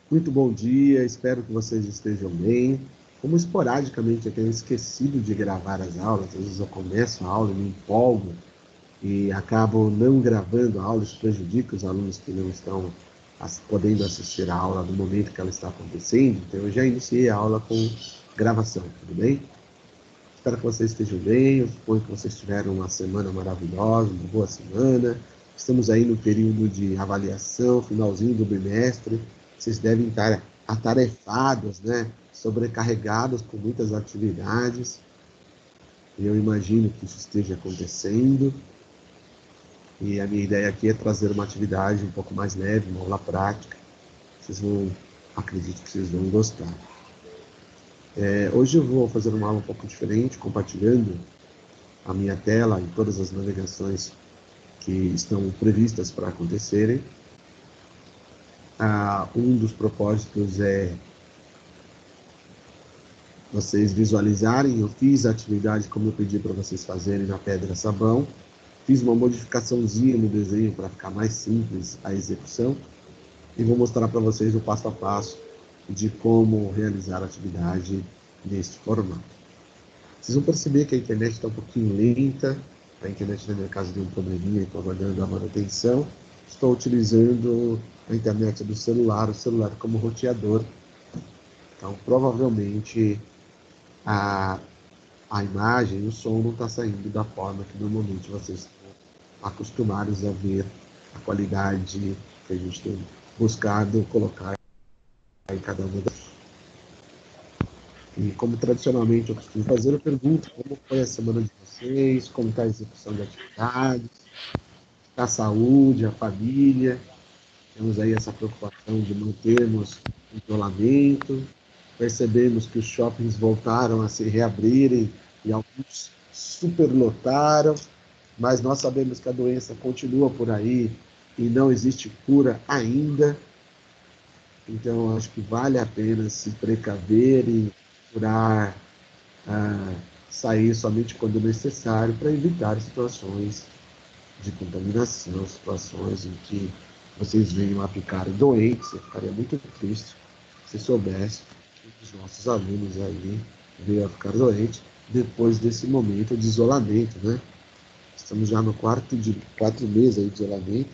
Muito bom dia, espero que vocês estejam bem. Como esporadicamente eu tenho esquecido de gravar as aulas, às vezes eu começo a aula, me empolgo e acabo não gravando a aula, isso prejudica os alunos que não estão podendo assistir a aula no momento que ela está acontecendo. Então eu já iniciei a aula com gravação, tudo bem? Espero que vocês estejam bem, eu suponho que vocês tiveram uma semana maravilhosa, uma boa semana. Estamos aí no período de avaliação, finalzinho do bimestre. Vocês devem estar atarefados, né? Sobrecarregados com muitas atividades. Eu imagino que isso esteja acontecendo. E a minha ideia aqui é trazer uma atividade um pouco mais leve, uma aula prática. Acredito que vocês vão gostar. Hoje eu vou fazer uma aula um pouco diferente, compartilhando a minha tela e todas as navegações que estão previstas para acontecerem. Um dos propósitos é vocês visualizarem. Eu fiz a atividade como eu pedi para vocês fazerem na pedra sabão. Fiz uma modificaçãozinha no desenho para ficar mais simples a execução. E vou mostrar para vocês o passo a passo de como realizar a atividade neste formato. Vocês vão perceber que a internet está um pouquinho lenta. A internet na minha casa deu um probleminha, estou aguardando a manutenção. Estou utilizando a internet do celular, o celular como roteador. Então, provavelmente, a imagem e o som não está saindo da forma que normalmente vocês estão acostumados a ver a qualidade que a gente tem buscado colocar em cada uma das. E como tradicionalmente eu costumo fazer, eu pergunto como foi a semana de vocês, como está a execução de atividades, a saúde, a família. Temos aí essa preocupação de mantermos o isolamento. Percebemos que os shoppings voltaram a se reabrirem e alguns superlotaram, mas nós sabemos que a doença continua por aí e não existe cura ainda. Então, acho que vale a pena se precaver e procurar sair somente quando necessário para evitar situações de contaminação, situações em que vocês venham a ficar doentes. Eu ficaria muito triste se soubesse que os nossos alunos aí veio a ficar doentes depois desse momento de isolamento, né? Estamos já no quatro meses aí de isolamento,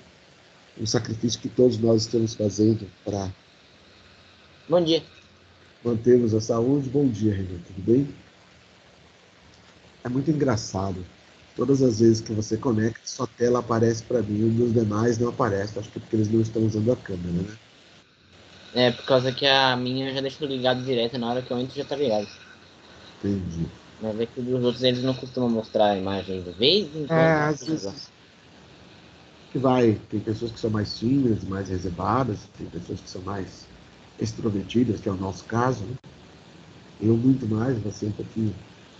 um sacrifício que todos nós estamos fazendo para Bom dia. mantermos a saúde. Bom dia, Renan, tudo bem? É muito engraçado. Todas as vezes que você conecta, sua tela aparece para mim, e os demais não aparecem. Acho que é porque eles não estão usando a câmera, né? É por causa que a minha eu já deixo ligado direto, na hora que eu entro já tá ligado. Entendi. Mas é que os outros eles não costumam mostrar a imagem de vez em quando. Às vezes que vai, tem pessoas que são mais tímidas, mais reservadas, tem pessoas que são mais extrovertidas, que é o nosso caso, né? Eu muito mais, você um pouquinho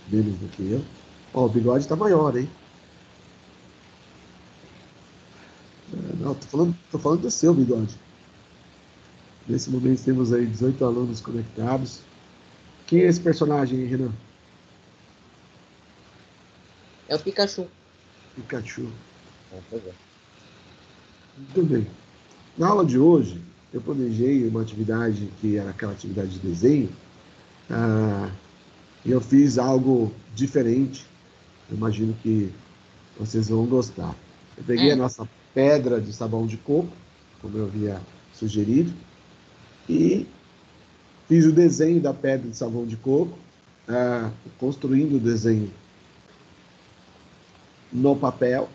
menos do que eu. Ó, o bigode tá maior, hein? Não, tô falando do seu bigode. Nesse momento temos aí 18 alunos conectados. Quem é esse personagem, Renan? É o Pikachu. Pikachu. Pois é. Muito bem. Na aula de hoje, eu planejei uma atividade que era aquela atividade de desenho, e eu fiz algo diferente. Eu imagino que vocês vão gostar. Eu peguei a Hum, nossa pedra de sabão de coco, como eu havia sugerido, e fiz o desenho da pedra de sabão de coco, construindo o desenho no papel.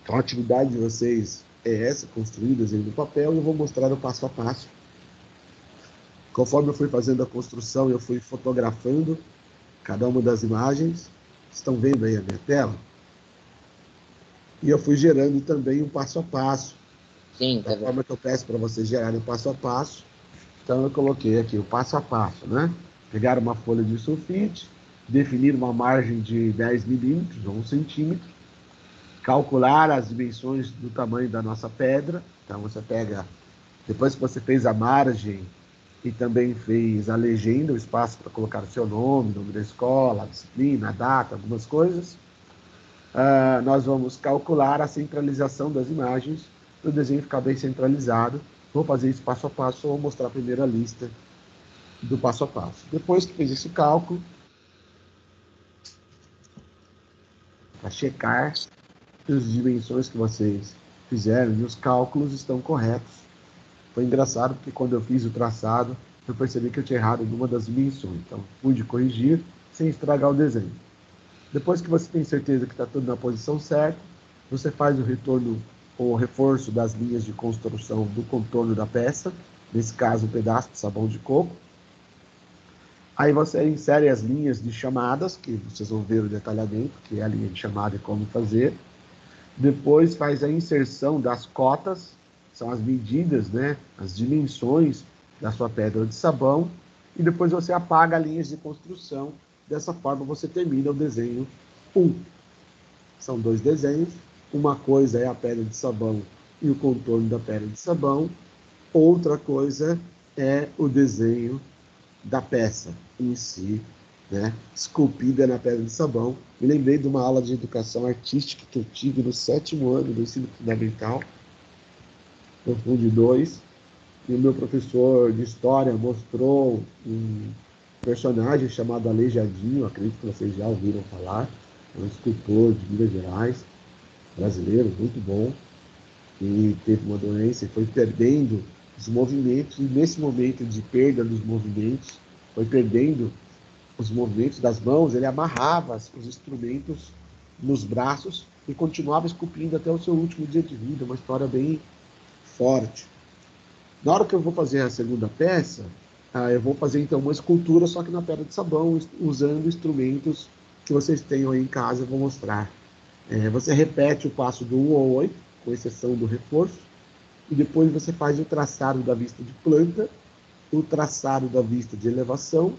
Então, a atividade de vocês é essa, construir o desenho no papel, e eu vou mostrar o passo a passo. Conforme eu fui fazendo a construção, eu fui fotografando cada uma das imagens. Estão vendo aí a minha tela? E eu fui gerando também um passo a passo, sim, da tá vendo? forma que eu peço para vocês gerarem o passo a passo. Então, eu coloquei aqui o passo a passo, né? Pegar uma folha de sulfite, definir uma margem de 10 milímetros ou 1 centímetro, calcular as dimensões do tamanho da nossa pedra. Então, você pega, depois que você fez a margem e também fez a legenda, o espaço para colocar o seu nome, nome da escola, a disciplina, a data, algumas coisas, nós vamos calcular a centralização das imagens para o desenho ficar bem centralizado Vou fazer isso passo a passo, vou mostrar a primeira lista do passo a passo. Depois que fez esse cálculo, para checar se as dimensões que vocês fizeram e os cálculos estão corretos. Foi engraçado porque quando eu fiz o traçado, eu percebi que eu tinha errado em uma das dimensões. Então, pude corrigir sem estragar o desenho. Depois que você tem certeza que está tudo na posição certa, você faz o retorno ou o reforço das linhas de construção do contorno da peça, nesse caso, um pedaço de sabão de coco. Aí você insere as linhas de chamadas, que vocês vão ver o detalhamento, que é a linha de chamada e como fazer. Depois faz a inserção das cotas, são as medidas, né, as dimensões da sua pedra de sabão. E depois você apaga linhas de construção. Dessa forma você termina o desenho 1. São 2 desenhos. Uma coisa é a pedra de sabão e o contorno da pedra de sabão. Outra coisa é o desenho da peça em si, né, esculpida na pedra de sabão. Me lembrei de uma aula de educação artística que eu tive no 7º ano do ensino fundamental, no Fundo 2, e o meu professor de história mostrou um personagem chamado Aleijadinho, acredito que vocês já ouviram falar, é um escultor de Minas Gerais, brasileiro, muito bom, e teve uma doença e foi perdendo os movimentos, e nesse momento de perda dos movimentos, foi perdendo os movimentos das mãos, ele amarrava os instrumentos nos braços e continuava esculpindo até o seu último dia de vida, uma história bem forte. Na hora que eu vou fazer a segunda peça, eu vou fazer então uma escultura, só que na pedra de sabão, usando instrumentos que vocês tenham aí em casa, eu vou mostrar. Você repete o passo do 1 ao 8, com exceção do reforço, e depois você faz o traçado da vista de planta, o traçado da vista de elevação,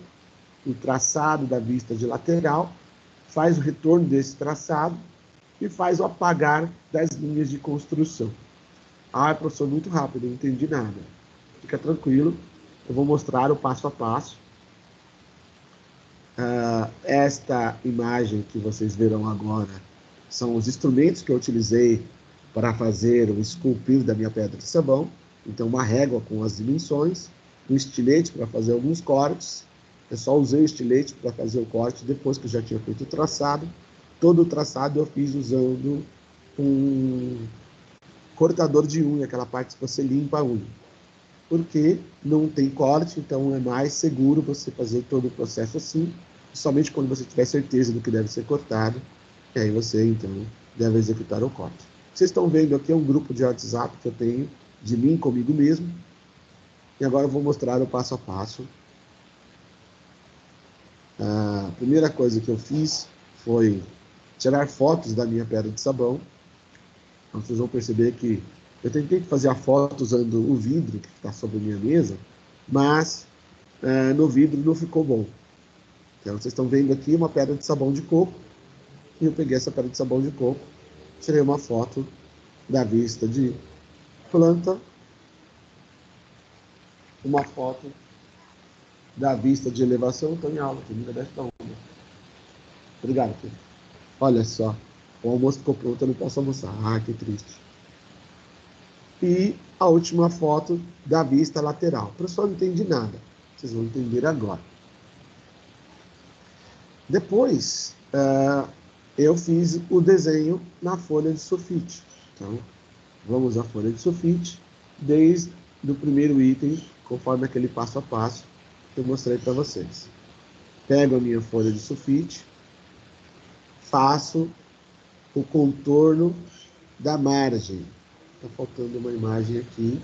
o traçado da vista de lateral, faz o retorno desse traçado e faz o apagar das linhas de construção. Professor, muito rápido, não entendi nada. Fica tranquilo, eu vou mostrar o passo a passo. Esta imagem que vocês verão agora são os instrumentos que eu utilizei para fazer o esculpir da minha pedra de sabão. Então, uma régua com as dimensões, um estilete para fazer alguns cortes. Eu só usei o estilete para fazer o corte depois que eu já tinha feito o traçado. Todo o traçado eu fiz usando um cortador de unha, aquela parte que você limpa a unha. Porque não tem corte, então é mais seguro você fazer todo o processo assim, somente quando você tiver certeza do que deve ser cortado, e aí você, então, deve executar o corte. Vocês estão vendo aqui um grupo de WhatsApp que eu tenho de mim comigo mesmo, e agora eu vou mostrar o passo a passo. A primeira coisa que eu fiz foi tirar fotos da minha pedra de sabão. Então, vocês vão perceber que eu tentei fazer a foto usando o vidro que está sobre a minha mesa, mas no vidro não ficou bom. Então, vocês estão vendo aqui uma pedra de sabão de coco, e eu peguei essa pedra de sabão de coco, tirei uma foto da vista de planta, uma foto da vista de elevação. Estou em aula, que nunca desce da onda. Obrigado, filho. Olha só, o almoço ficou pronto, eu não posso almoçar. Que triste. E a última foto da vista lateral. Professor, não entendi nada. Vocês vão entender agora. Depois, eu fiz o desenho na folha de sulfite. Então, vamos à folha de sulfite, desde o primeiro item, conforme aquele passo a passo que eu mostrei para vocês. Pego a minha folha de sulfite, faço o contorno da margem. Está faltando uma imagem aqui.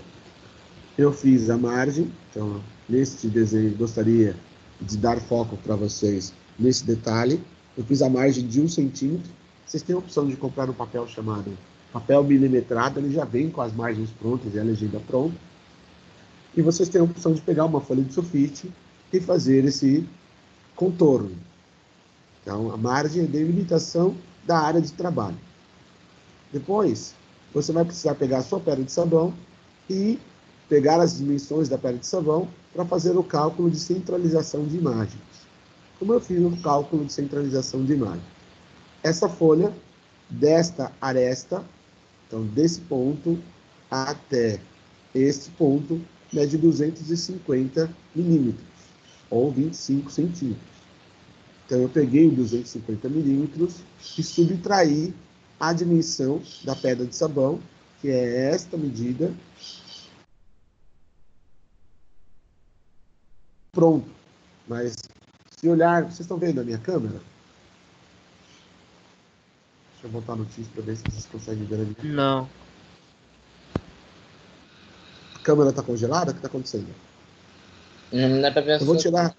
Eu fiz a margem, então, neste desenho, gostaria de dar foco para vocês nesse detalhe. Eu fiz a margem de 1 centímetro. Vocês têm a opção de comprar um papel chamado papel milimetrado, ele já vem com as margens prontas e a legenda pronta. E vocês têm a opção de pegar uma folha de sulfite e fazer esse contorno. Então, a margem é a delimitação da área de trabalho. Depois, você vai precisar pegar a sua pedra de sabão e pegar as dimensões da pedra de sabão para fazer o cálculo de centralização de imagens. Como eu fiz o cálculo de centralização de imagem? Essa folha, desta aresta, então desse ponto até Este ponto mede 250 milímetros, ou 25 centímetros. Então, eu peguei o 250 milímetros e subtraí a dimensão da pedra de sabão, que é esta medida. Pronto. Mas, se olhar, vocês estão vendo a minha câmera? Deixa eu botar a notícia para ver se vocês conseguem ver a minha câmera. Não. A câmera está congelada? O que está acontecendo? Não dá pra ver a Eu vou sua. tirar.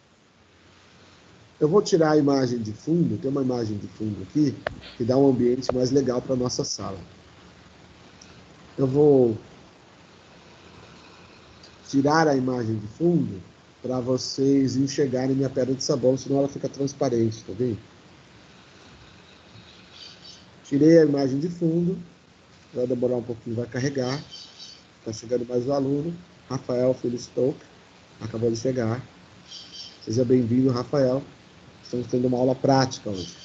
Eu vou tirar a imagem de fundo, tem uma imagem de fundo aqui, que dá um ambiente mais legal para a nossa sala. Eu vou tirar a imagem de fundo para vocês enxergarem minha pedra de sabão, senão ela fica transparente, tá vendo? Tirei a imagem de fundo, vai demorar um pouquinho, vai carregar. Está chegando mais um aluno, Rafael Philistoke, acabou de chegar. Seja bem-vindo, Rafael. Estamos tendo uma aula prática hoje.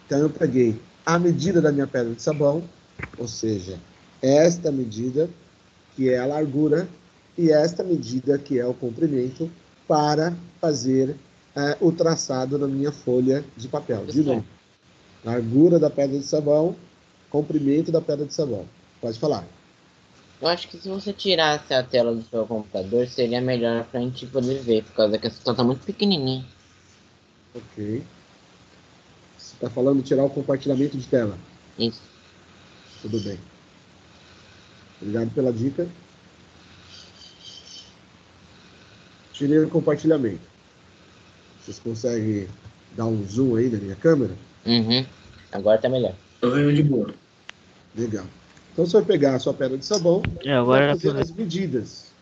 Então, eu peguei a medida da minha pedra de sabão, ou seja, esta medida, que é a largura, e esta medida, que é o comprimento, para fazer o traçado na minha folha de papel. De novo, largura da pedra de sabão, comprimento da pedra de sabão. Pode falar. Eu acho que se você tirasse a tela do seu computador, seria melhor pra gente poder ver, por causa que essa tela tá muito pequenininha. Ok. Você está falando de tirar o compartilhamento de tela. Isso. Tudo bem. Obrigado pela dica. Tirei o compartilhamento. Vocês conseguem dar um zoom aí na minha câmera? Uhum. Agora tá melhor. Tô vendo de boa. Legal. Então você vai pegar a sua pedra de sabão e vai Agora fazer as medidas.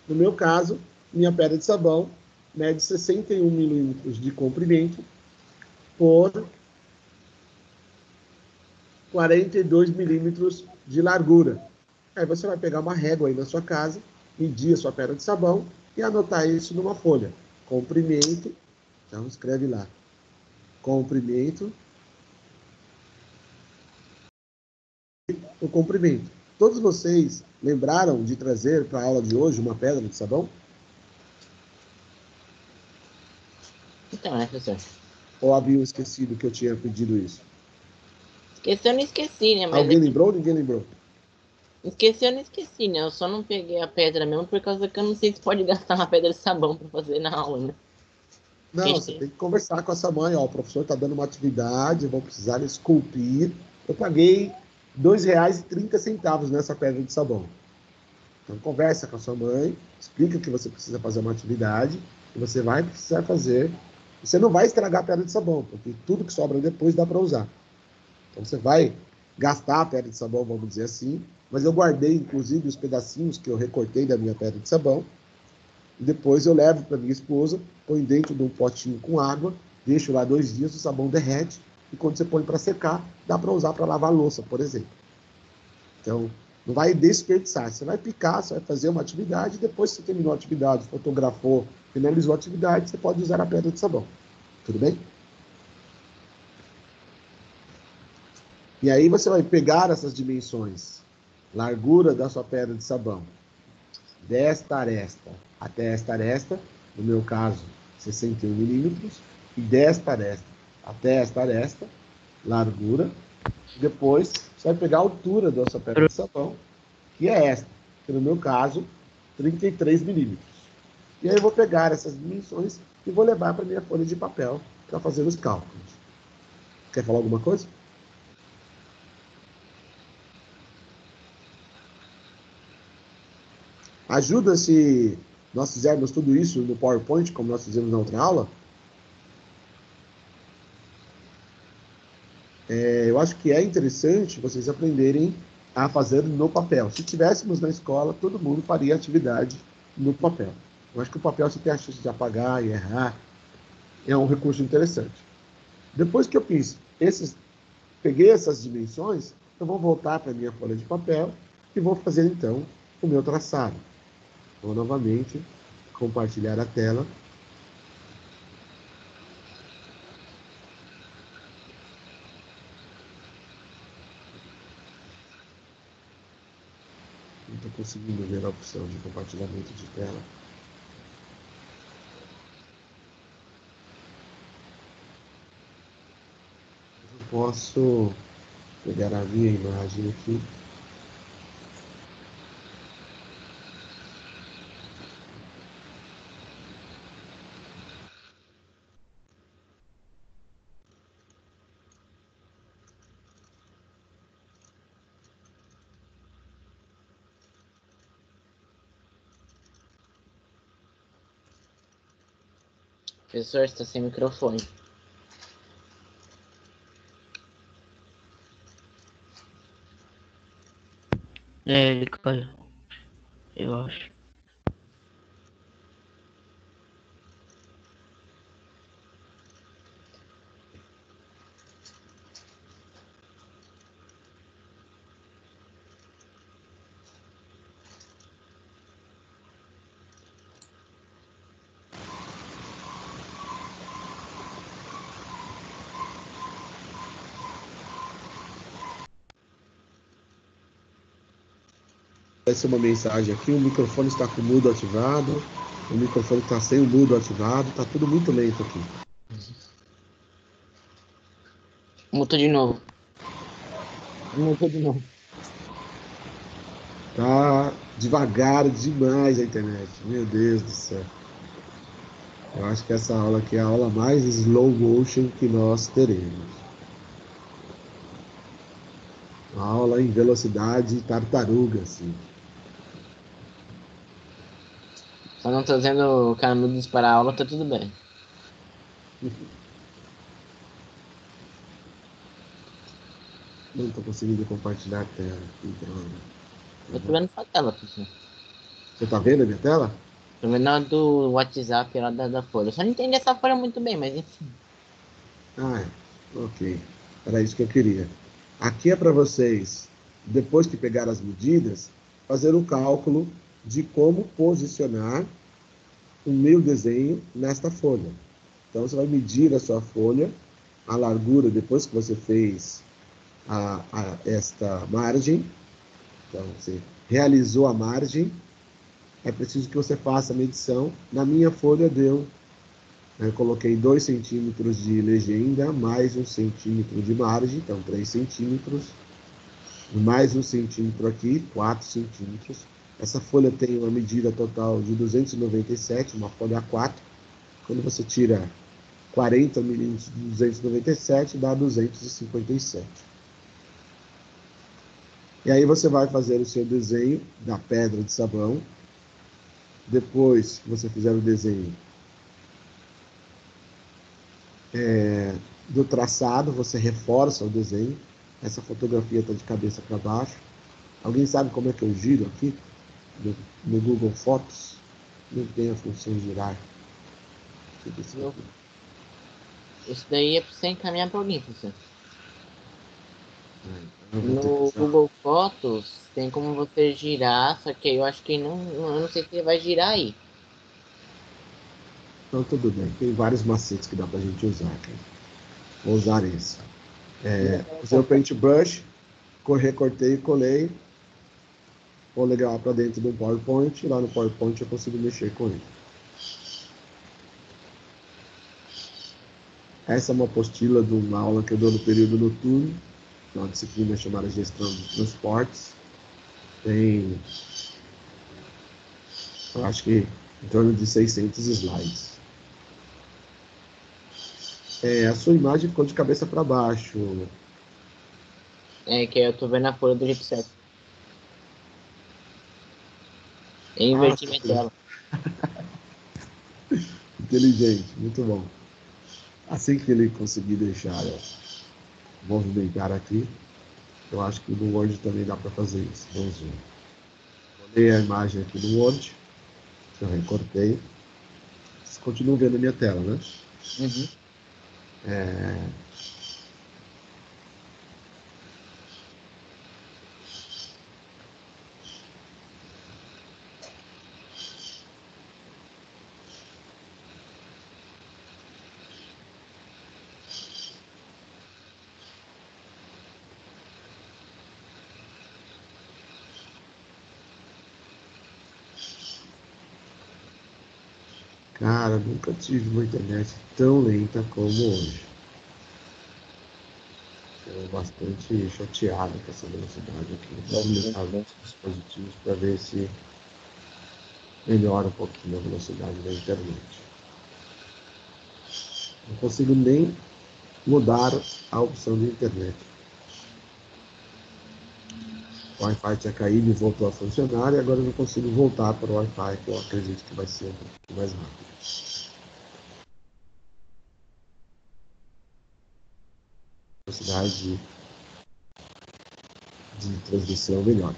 No meu caso, minha pedra de sabão mede 61 milímetros de comprimento por 42 milímetros de largura. Aí você vai pegar uma régua aí na sua casa, medir a sua pedra de sabão e anotar isso numa folha. Comprimento, então escreve lá. Comprimento, o comprimento. Todos vocês lembraram de trazer para a aula de hoje uma pedra de sabão? Então, né, professor? Ou haviam esquecido que eu tinha pedido isso? Esqueci, eu não esqueci, né? Mas Alguém lembrou ou ninguém lembrou? esqueci, eu não esqueci, né? Eu só não peguei a pedra mesmo por causa que eu não sei se pode gastar uma pedra de sabão pra fazer na aula, né? Não, você tem que conversar com essa mãe. Ó, o professor está dando uma atividade, vão precisar esculpir. Eu paguei R$ 2,30 nessa pedra de sabão. Então, conversa com a sua mãe, explica que você precisa fazer uma atividade que você vai precisar fazer. Você não vai estragar a pedra de sabão, porque tudo que sobra depois dá para usar. Então, você vai gastar a pedra de sabão, vamos dizer assim, mas eu guardei, inclusive, os pedacinhos que eu recortei da minha pedra de sabão. E depois eu levo para minha esposa, põe dentro de um potinho com água, deixo lá 2 dias, o sabão derrete, e quando você põe para secar, dá para usar para lavar louça, por exemplo. Então, não vai desperdiçar. Você vai picar, você vai fazer uma atividade, depois que você terminou a atividade, fotografou, finalizou a atividade, você pode usar a pedra de sabão. Tudo bem? E aí você vai pegar essas dimensões, largura da sua pedra de sabão, desta aresta até esta aresta, no meu caso, 61 milímetros, e desta aresta até esta aresta, largura. Depois, você vai pegar a altura da sua pedra de sabão, que é esta, que no meu caso, 33 milímetros. E aí eu vou pegar essas dimensões e vou levar para minha folha de papel para fazer os cálculos. Quer falar alguma coisa? Ajuda se nós fizermos tudo isso no PowerPoint, como nós fizemos na outra aula? Eu acho que é interessante vocês aprenderem a fazer no papel. Se tivéssemos na escola, todo mundo faria atividade no papel. Eu acho que o papel você tem a chance de apagar e errar. É um recurso interessante. Depois que eu peguei essas dimensões, eu vou voltar para a minha folha de papel e vou fazer então o meu traçado. Vou novamente compartilhar a tela. Estou conseguindo ver a opção de compartilhamento de tela. Eu posso pegar a minha imagem aqui. Professor, está sem microfone. Ele caiu, eu acho. Vai ser uma mensagem aqui, o microfone está com o mudo ativado, o microfone está sem o mudo ativado, está tudo muito lento aqui. Muta de novo. Muta de novo. Tá devagar demais a internet, meu Deus do céu. Eu acho que essa aula aqui é a aula mais slow motion que nós teremos. Uma aula em velocidade tartaruga, assim. Só não trazendo canudos para a aula, tá tudo bem. Não estou conseguindo compartilhar a tela. Então, Eu tô vendo sua tela, professor. você está vendo a minha tela? Tô vendo a do WhatsApp lá da Folha. Eu só não entendi essa Folha muito bem, mas enfim. Ah, é. Ok. Era isso que eu queria. Aqui é para vocês, depois que pegar as medidas, fazer um cálculo de como posicionar o meu desenho nesta folha. Então, você vai medir a sua folha, a largura, depois que você fez esta margem. Então, você realizou a margem, é preciso que você faça a medição. Na minha folha deu, eu coloquei 2 centímetros de legenda, mais 1 centímetro de margem, então 3 centímetros, mais 1 centímetro aqui, 4 centímetros. Essa folha tem uma medida total de 297, uma folha A4. Quando você tira 40 milímetros de 297, dá 257. E aí você vai fazer o seu desenho da pedra de sabão. Depois que você fizer o desenho do traçado, você reforça o desenho. Essa fotografia está de cabeça para baixo. Alguém sabe como é que eu giro aqui? No Google Fotos? Não tem a função girar. Isso daí é pra você encaminhar pra alguém, professor. Eu vou ter que No usar. Google Fotos tem como você girar, só que eu acho que não, eu não sei se ele vai girar aí. Então, tudo bem. Tem vários macetes que dá para a gente usar. Cara. Vou usar esse. Usei o Paintbrush, recortei e colei. Vou ligar para dentro do PowerPoint. Lá no PowerPoint eu consigo mexer com ele. Essa é uma apostila de uma aula que eu dou no período noturno, uma disciplina chamada Gestão de Transportes. Tem, eu acho que, em torno de 600 slides. A sua imagem ficou de cabeça para baixo. É que eu tô vendo a folha do jeito certo. Eu Ah, inverti minha tela. inteligente, muito bom. Assim que ele conseguir deixar movimentar aqui, eu acho que no Word também dá para fazer isso. Vamos ver. Olhei a imagem aqui no Word, eu recortei. Vocês continuam vendo a minha tela, né? Uhum. Cara, nunca tive uma internet tão lenta como hoje. Estou bastante chateado com essa velocidade aqui. Vou ligar os dispositivos para ver se melhora um pouquinho a velocidade da internet. Não consigo nem mudar a opção de internet. O Wi-Fi tinha caído e voltou a funcionar, e agora eu não consigo voltar para o Wi-Fi, que eu acredito que vai ser um pouquinho mais rápido. Velocidade de transmissão melhor.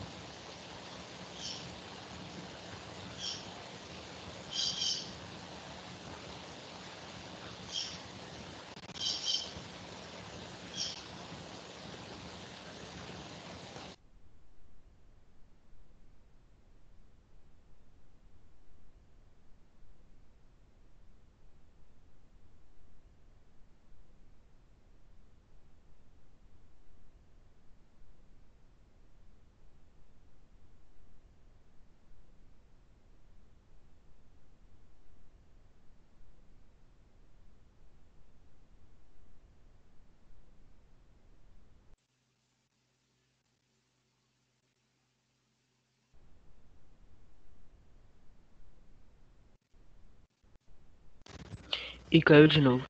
E caiu de novo.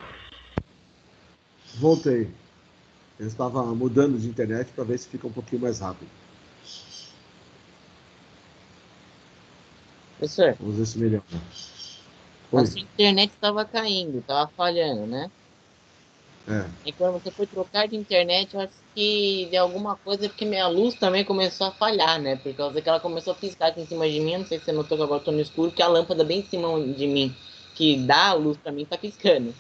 Voltei. Eu estava mudando de internet para ver se fica um pouquinho mais rápido. Professor, Vamos ver se melhora. a Oi. sua internet estava caindo, estava falhando, né? É. E quando você foi trocar de internet, eu acho que de alguma coisa, porque minha luz também começou a falhar, né? Por causa que ela começou a piscar aqui em cima de mim. Não sei se você notou que agora eu tô no escuro, que a lâmpada bem em cima de mim, que dá a luz para mim, tá piscando.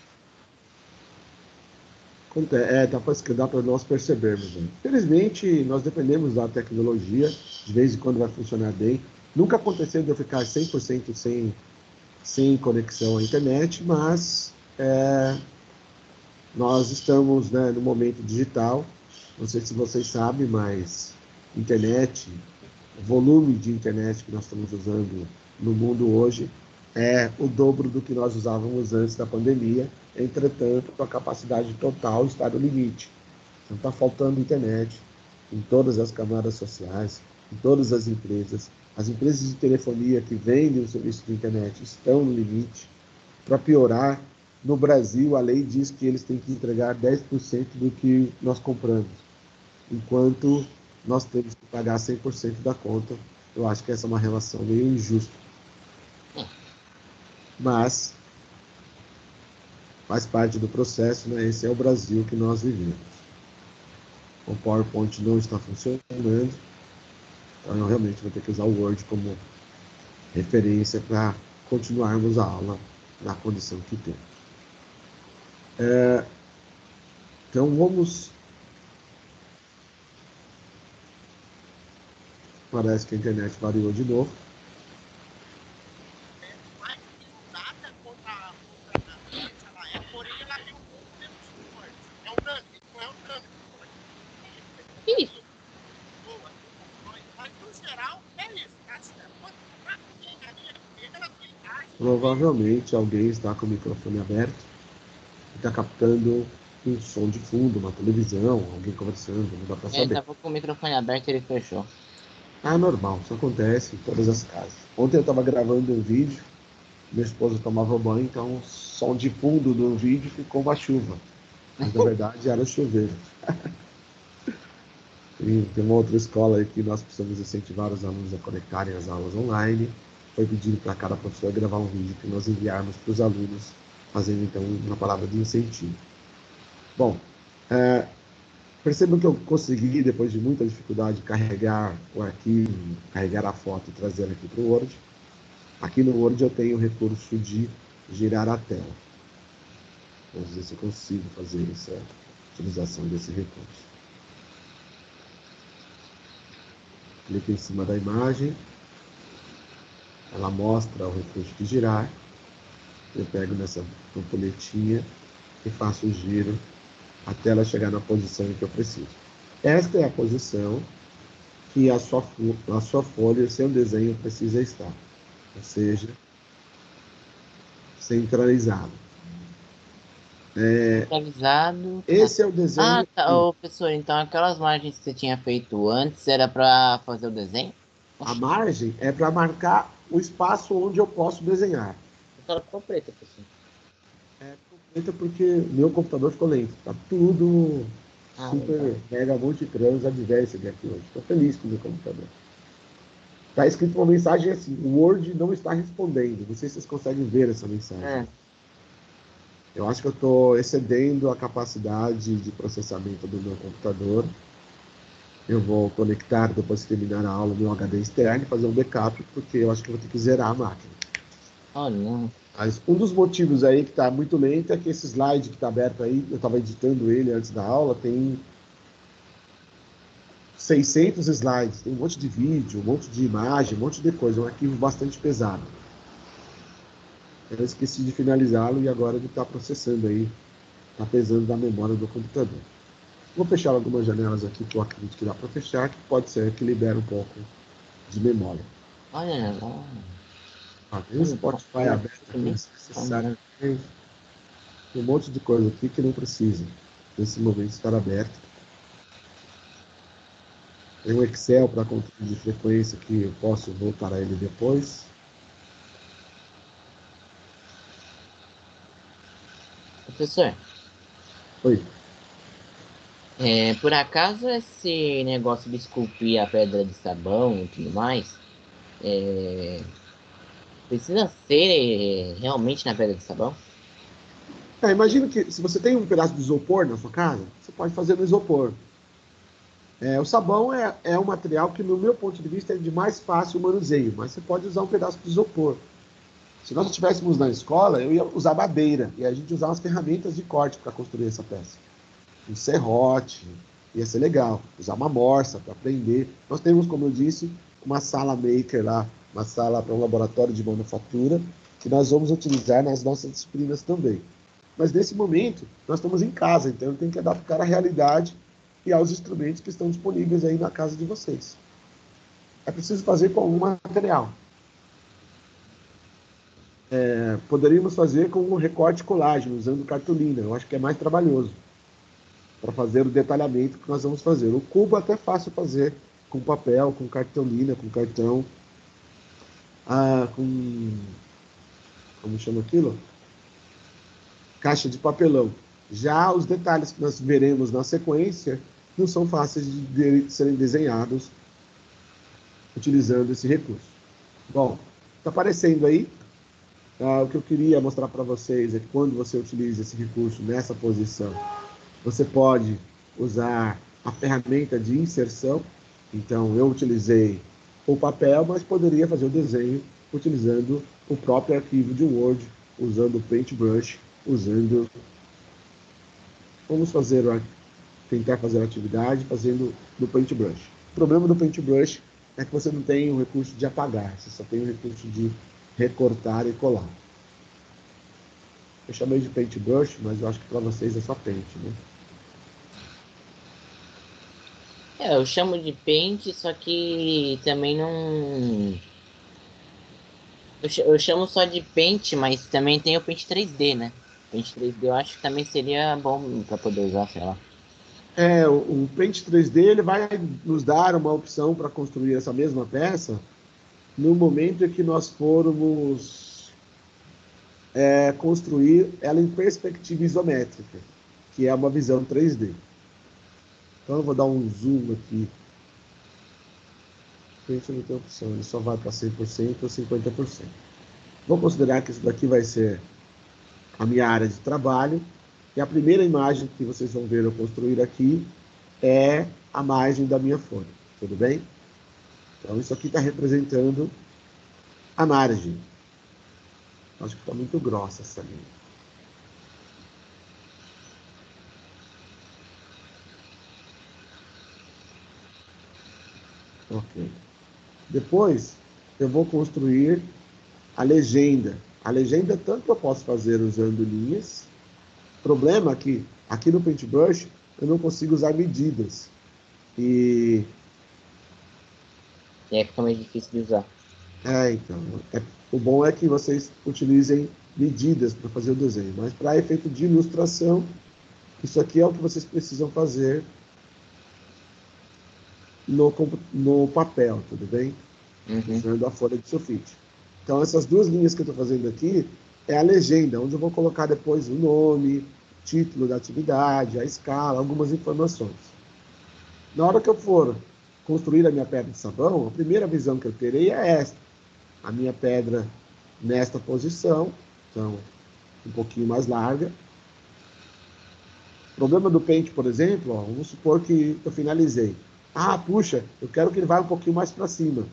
Dá para nós percebermos. Né? Felizmente, nós dependemos da tecnologia, de vez em quando vai funcionar bem. Nunca aconteceu de eu ficar 100% sem conexão à internet, mas nós estamos, né, no momento digital. Não sei se vocês sabem, mas internet, o volume de internet que nós estamos usando no mundo hoje é o dobro do que nós usávamos antes da pandemia. Entretanto, a capacidade total está no limite. Então, está faltando internet em todas as camadas sociais, em todas as empresas. As empresas de telefonia que vendem o serviço de internet estão no limite. Para piorar, no Brasil, a lei diz que eles têm que entregar 10% do que nós compramos, enquanto nós temos que pagar 100% da conta. Eu acho que essa é uma relação meio injusta. Mas faz parte do processo, né? Esse é o Brasil que nós vivemos. O PowerPoint não está funcionando, então eu realmente vou ter que usar o Word como referência para continuarmos a aula na condição que temos. Então vamos. Parece que a internet variou de novo. Que isso? Provavelmente alguém está com o microfone aberto e está captando um som de fundo, uma televisão, alguém conversando, não dá para Ele saber. tava com o microfone aberto e ele fechou. Ah, normal, isso acontece em todas as casas. Ontem eu estava gravando um vídeo, minha esposa tomava banho, então o som de fundo do vídeo ficou uma chuva. Mas na verdade era chuveiro. E tem uma outra escola aí que nós precisamos incentivar os alunos a conectarem as aulas online. Foi pedido para cada professor gravar um vídeo que nós enviarmos para os alunos, fazendo então uma palavra de incentivo. Bom, percebam que eu consegui, depois de muita dificuldade, carregar o arquivo, carregar a foto e trazer aqui para o Word. Aqui no Word eu tenho o recurso de girar a tela. Vamos ver se eu consigo fazer essa utilização desse recurso. Clique em cima da imagem, ela mostra o recurso de girar. Eu pego nessa ampulhetinha e faço o giro até ela chegar na posição em que eu preciso. Esta é a posição que a sua folha, o seu desenho precisa estar. Ou seja, centralizado. Centralizado. Esse é o desenho. Tá, ô, professor, então aquelas margens que você tinha feito antes era para fazer o desenho? A margem é para marcar o espaço onde eu posso desenhar. Ela ficou preta, professor. Ficou preta porque meu computador ficou lento. Tá tudo super legal. mega multitrans advanced aqui hoje. Estou feliz com o meu computador. Está escrito uma mensagem assim: o Word não está respondendo. Não sei se vocês conseguem ver essa mensagem. Eu acho que eu estou excedendo a capacidade de processamento do meu computador. Eu vou conectar, depois que terminar a aula, meu HD externo e fazer um backup, porque eu acho que eu vou ter que zerar a máquina. Não. Mas um dos motivos aí que está muito lento é que esse slide que está aberto aí, eu estava editando ele antes da aula, tem 600 slides, tem um monte de vídeo, um monte de imagem, um monte de coisa, um arquivo bastante pesado. Eu esqueci de finalizá-lo e agora ele está processando aí, está pesando na memória do computador. Vou fechar algumas janelas aqui que eu acredito que dá para fechar, que pode ser que libere um pouco de memória. Olha, Tem o Spotify aberto aqui necessariamente. Tem um monte de coisa aqui que não precisa nesse momento estar aberto. Tem um Excel para controle de frequência que eu posso voltar a ele depois. professor, Oi. por acaso esse negócio de esculpir a pedra de sabão e tudo mais, precisa ser realmente na pedra de sabão? Imagina que se você tem um pedaço de isopor na sua casa, você pode fazer no isopor. O sabão é um material que, no meu ponto de vista, é de mais fácil manuseio, mas você pode usar um pedaço de isopor. Se nós estivéssemos na escola, eu ia usar madeira, e a gente usar umas ferramentas de corte para construir essa peça. Um serrote, ia ser legal. Usar uma morsa para prender. Nós temos, como eu disse, uma sala maker lá, uma sala para um laboratório de manufatura, que nós vamos utilizar nas nossas disciplinas também. Mas nesse momento, nós estamos em casa, então eu tenho que adaptar à realidade e aos instrumentos que estão disponíveis aí na casa de vocês. É preciso fazer com algum material. Poderíamos fazer com um recorte colagem, usando cartolina. Eu acho que é mais trabalhoso para fazer o detalhamento que nós vamos fazer. O cubo é até fácil fazer com papel, com cartolina, com cartão, com... como chama aquilo? Caixa de papelão. Já os detalhes que nós veremos na sequência não são fáceis de serem desenhados utilizando esse recurso. Bom, está aparecendo aí. O que eu queria mostrar para vocês é que quando você utiliza esse recurso nessa posição, você pode usar a ferramenta de inserção. Então, eu utilizei o papel, mas poderia fazer o desenho utilizando o próprio arquivo de Word, usando o Paintbrush, usando... Vamos tentar fazer a atividade fazendo no Paintbrush. O problema do Paintbrush é que você não tem o recurso de apagar, você só tem o recurso de recortar e colar. Eu chamei de Paintbrush, mas eu acho que para vocês é só Paint, né? Eu chamo de Paint, só que também não... Eu chamo só de Paint, mas também tem o Paint 3D, né? Paint 3D eu acho que também seria bom para poder usar, sei lá. O Paint 3D ele vai nos dar uma opção para construir essa mesma peça no momento em que nós formos construir ela em perspectiva isométrica, que é uma visão 3D. Então eu vou dar um zoom aqui. Paint não tem opção, ele só vai para 100% ou 50%. Vou considerar que isso daqui vai ser a minha área de trabalho. E a primeira imagem que vocês vão ver eu construir aqui é a margem da minha folha. Tudo bem? Então, isso aqui está representando a margem. Acho que está muito grossa essa linha. Ok. Depois, eu vou construir a legenda. A legenda, tanto eu posso fazer usando linhas. O problema é que, aqui no Paintbrush, eu não consigo usar medidas. E E aí fica mais difícil de usar. Então, o bom é que vocês utilizem medidas para fazer o desenho, mas para efeito de ilustração, isso aqui é o que vocês precisam fazer no papel, tudo bem? Usando a folha de sulfite. Então, essas duas linhas que eu estou fazendo aqui é a legenda, onde eu vou colocar depois o nome, título da atividade, a escala, algumas informações. Na hora que eu for construir a minha pedra de sabão, a primeira visão que eu terei é esta. A minha pedra nesta posição, então, um pouquinho mais larga. O problema do pente, por exemplo, vamos supor que eu finalizei. Puxa, eu quero que ele vá um pouquinho mais para cima.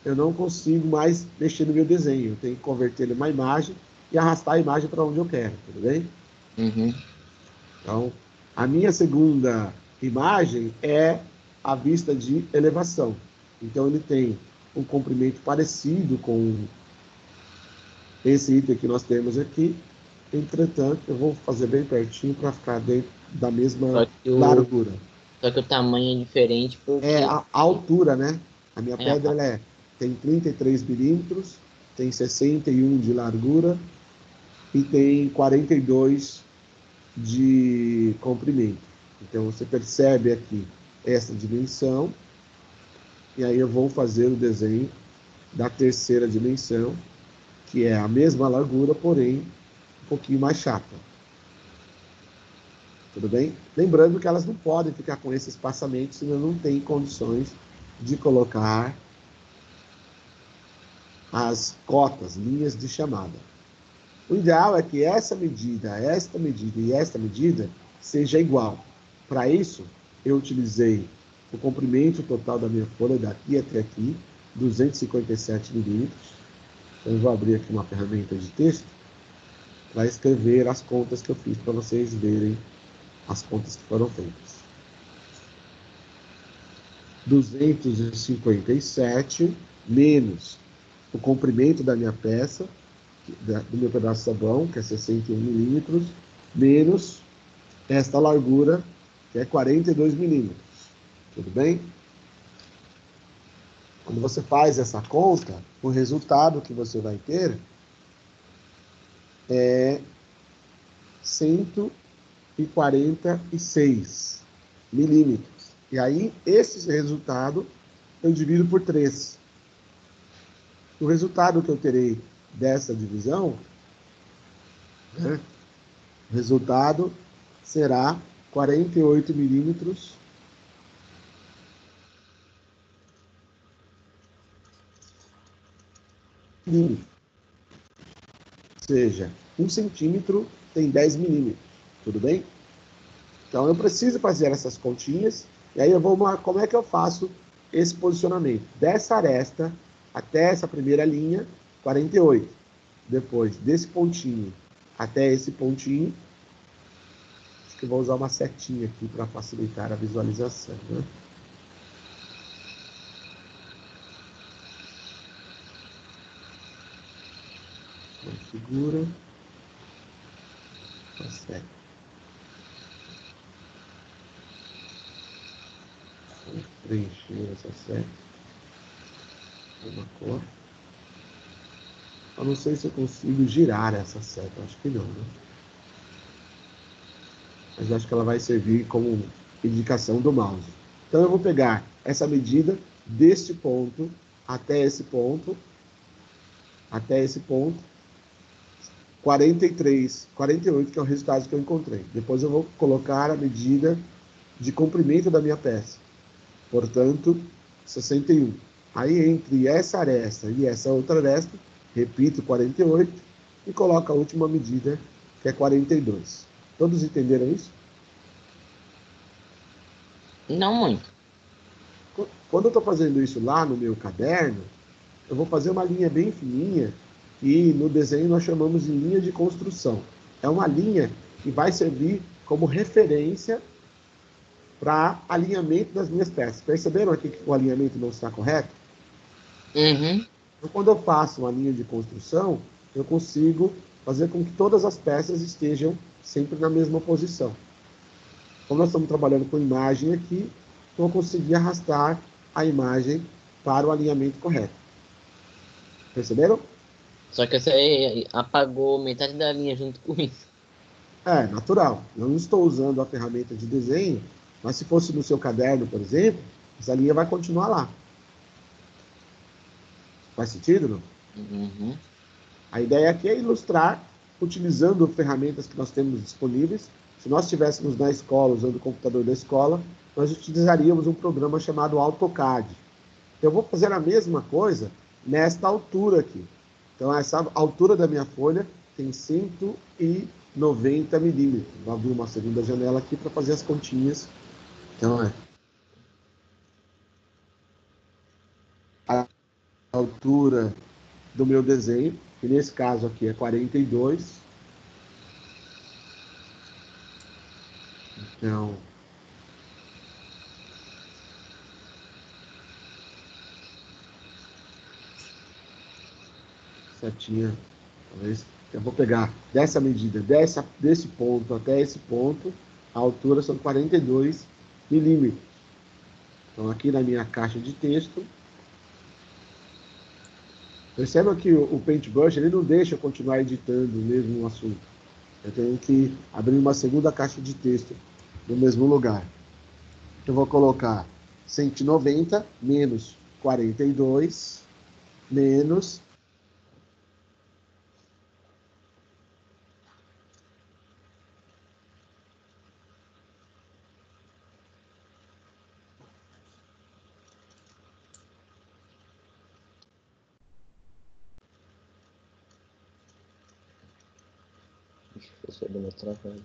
Eu não consigo mais mexer no meu desenho. Eu tenho que converter ele em uma imagem e arrastar a imagem para onde eu quero, tudo bem? Então, a minha segunda imagem é a vista de elevação. Então, ele tem um comprimento parecido com esse item que nós temos aqui. Entretanto, eu vou fazer bem pertinho para ficar dentro da mesma largura. Só que o tamanho é diferente porque... A altura, né? A minha pedra ela tem 33 milímetros, tem 61 de largura e tem 42 de comprimento. Então, você percebe aqui essa dimensão. E aí eu vou fazer o desenho da terceira dimensão, que é a mesma largura, porém um pouquinho mais chata. Tudo bem? Lembrando que elas não podem ficar com esse espaçamento, senão não tem condições de colocar as cotas, linhas de chamada. O ideal é que esta medida e esta medida seja igual. Para isso, eu utilizei o comprimento total da minha folha daqui até aqui, 257 milímetros. Então, eu vou abrir aqui uma ferramenta de texto para escrever as contas que eu fiz para vocês verem as contas que foram feitas. 257 menos o comprimento da minha peça, do meu pedaço de sabão, que é 61 milímetros, menos esta largura, que é 42 milímetros. Tudo bem? Quando você faz essa conta, o resultado que você vai ter é 146 milímetros. E aí, esse resultado eu divido por 3. O resultado que eu terei dessa divisão, né, o resultado será 48 milímetros Ou seja, 1 centímetro tem 10 milímetros, tudo bem? Então eu preciso fazer essas continhas, e aí eu vou, como é que eu faço esse posicionamento? Dessa aresta até essa primeira linha, 48. Depois desse pontinho até esse pontinho, acho que eu vou usar uma setinha aqui para facilitar a visualização, né? Configura. Tá certo. Vamos preencher essa seta. Uma cor. Eu não sei se eu consigo girar essa seta, acho que não, né? Mas acho que ela vai servir como indicação do mouse. Então eu vou pegar essa medida deste ponto até esse ponto, 43, 48, que é o resultado que eu encontrei. Depois eu vou colocar a medida de comprimento da minha peça. Portanto, 61. Aí, entre essa aresta e essa outra aresta, repito 48 e coloco a última medida, que é 42. Todos entenderam isso? Não muito. Quando eu estou fazendo isso lá no meu caderno, eu vou fazer uma linha bem fininha, que no desenho nós chamamos de linha de construção. É uma linha que vai servir como referência para alinhamento das minhas peças. Perceberam aqui que o alinhamento não está correto? Uhum. Então, quando eu faço uma linha de construção, eu consigo fazer com que todas as peças estejam sempre na mesma posição. Como nós estamos trabalhando com imagem aqui, eu vou conseguir arrastar a imagem para o alinhamento correto. Perceberam? Só que você apagou metade da linha junto com isso. É, natural. Eu não estou usando a ferramenta de desenho, mas se fosse no seu caderno, por exemplo, essa linha vai continuar lá. Faz sentido, não? Uhum. A ideia aqui é ilustrar, utilizando ferramentas que nós temos disponíveis. Se nós estivéssemos na escola, usando o computador da escola, nós utilizaríamos um programa chamado AutoCAD. Eu vou fazer a mesma coisa nesta altura aqui. Então, essa altura da minha folha tem 190 milímetros. Vou abrir uma segunda janela aqui para fazer as continhas. Então, a altura do meu desenho, que nesse caso aqui é 42. Então, setinha, talvez. Eu vou pegar dessa medida, desse ponto até esse ponto, a altura são 42 milímetros. Então, aqui na minha caixa de texto, perceba que o Paintbrush ele não deixa eu continuar editando o mesmo assunto. Eu tenho que abrir uma segunda caixa de texto no mesmo lugar. Eu vou colocar 190 menos 42 menos. Professor do meu trabalho.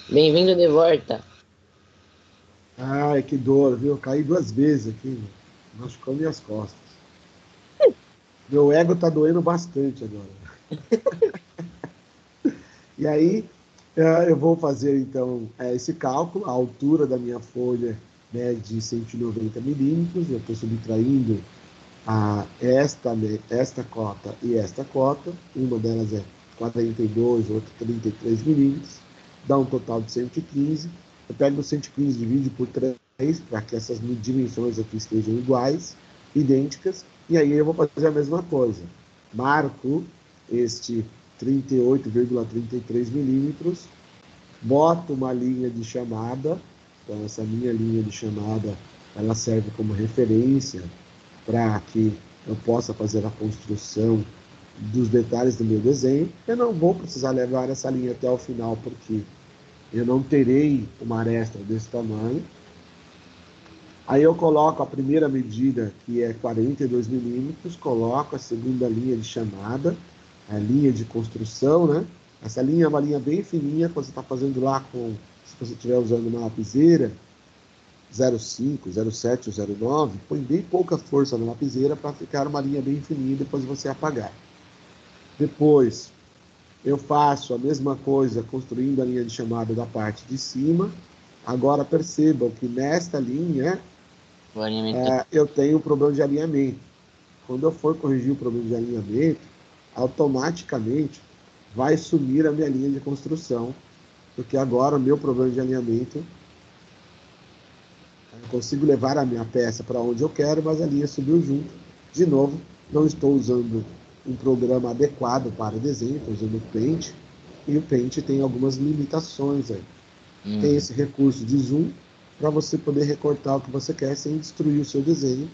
Bem-vindo de volta. Ai, que dor, viu? Eu caí 2 vezes aqui, machucou minhas costas. Meu ego tá doendo bastante agora. E aí, eu vou fazer, então, esse cálculo. A altura da minha folha, né, de 190 milímetros. Eu estou subtraindo esta cota e esta cota. Uma delas é 42, outra 33 milímetros. Dá um total de 115. Eu pego o 115 e divido por 3, para que essas dimensões aqui estejam iguais, idênticas. E aí eu vou fazer a mesma coisa. Marco este 38,33 milímetros, boto uma linha de chamada. Então, essa minha linha de chamada, ela serve como referência para que eu possa fazer a construção dos detalhes do meu desenho. Eu não vou precisar levar essa linha até o final, porque eu não terei uma aresta desse tamanho. Aí eu coloco a primeira medida, que é 42 milímetros, coloco a segunda linha de chamada, a linha de construção, né? Essa linha é uma linha bem fininha, quando você está fazendo lá se você estiver usando uma lapiseira, 0,5, 0,7 ou 0,9, põe bem pouca força na lapiseira para ficar uma linha bem fininha e depois você apagar. Depois, eu faço a mesma coisa construindo a linha de chamada da parte de cima. Agora percebam que nesta linha O alinhamento eu tenho um problema de alinhamento. Quando eu for corrigir o problema de alinhamento, automaticamente vai sumir a minha linha de construção, porque agora o meu problema de alinhamento, eu consigo levar a minha peça para onde eu quero, mas a linha subiu junto. De novo, não estou usando um programa adequado para desenho, estou usando o Paint, e o Paint tem algumas limitações aí. Tem esse recurso de zoom para você poder recortar o que você quer sem destruir o seu desenho.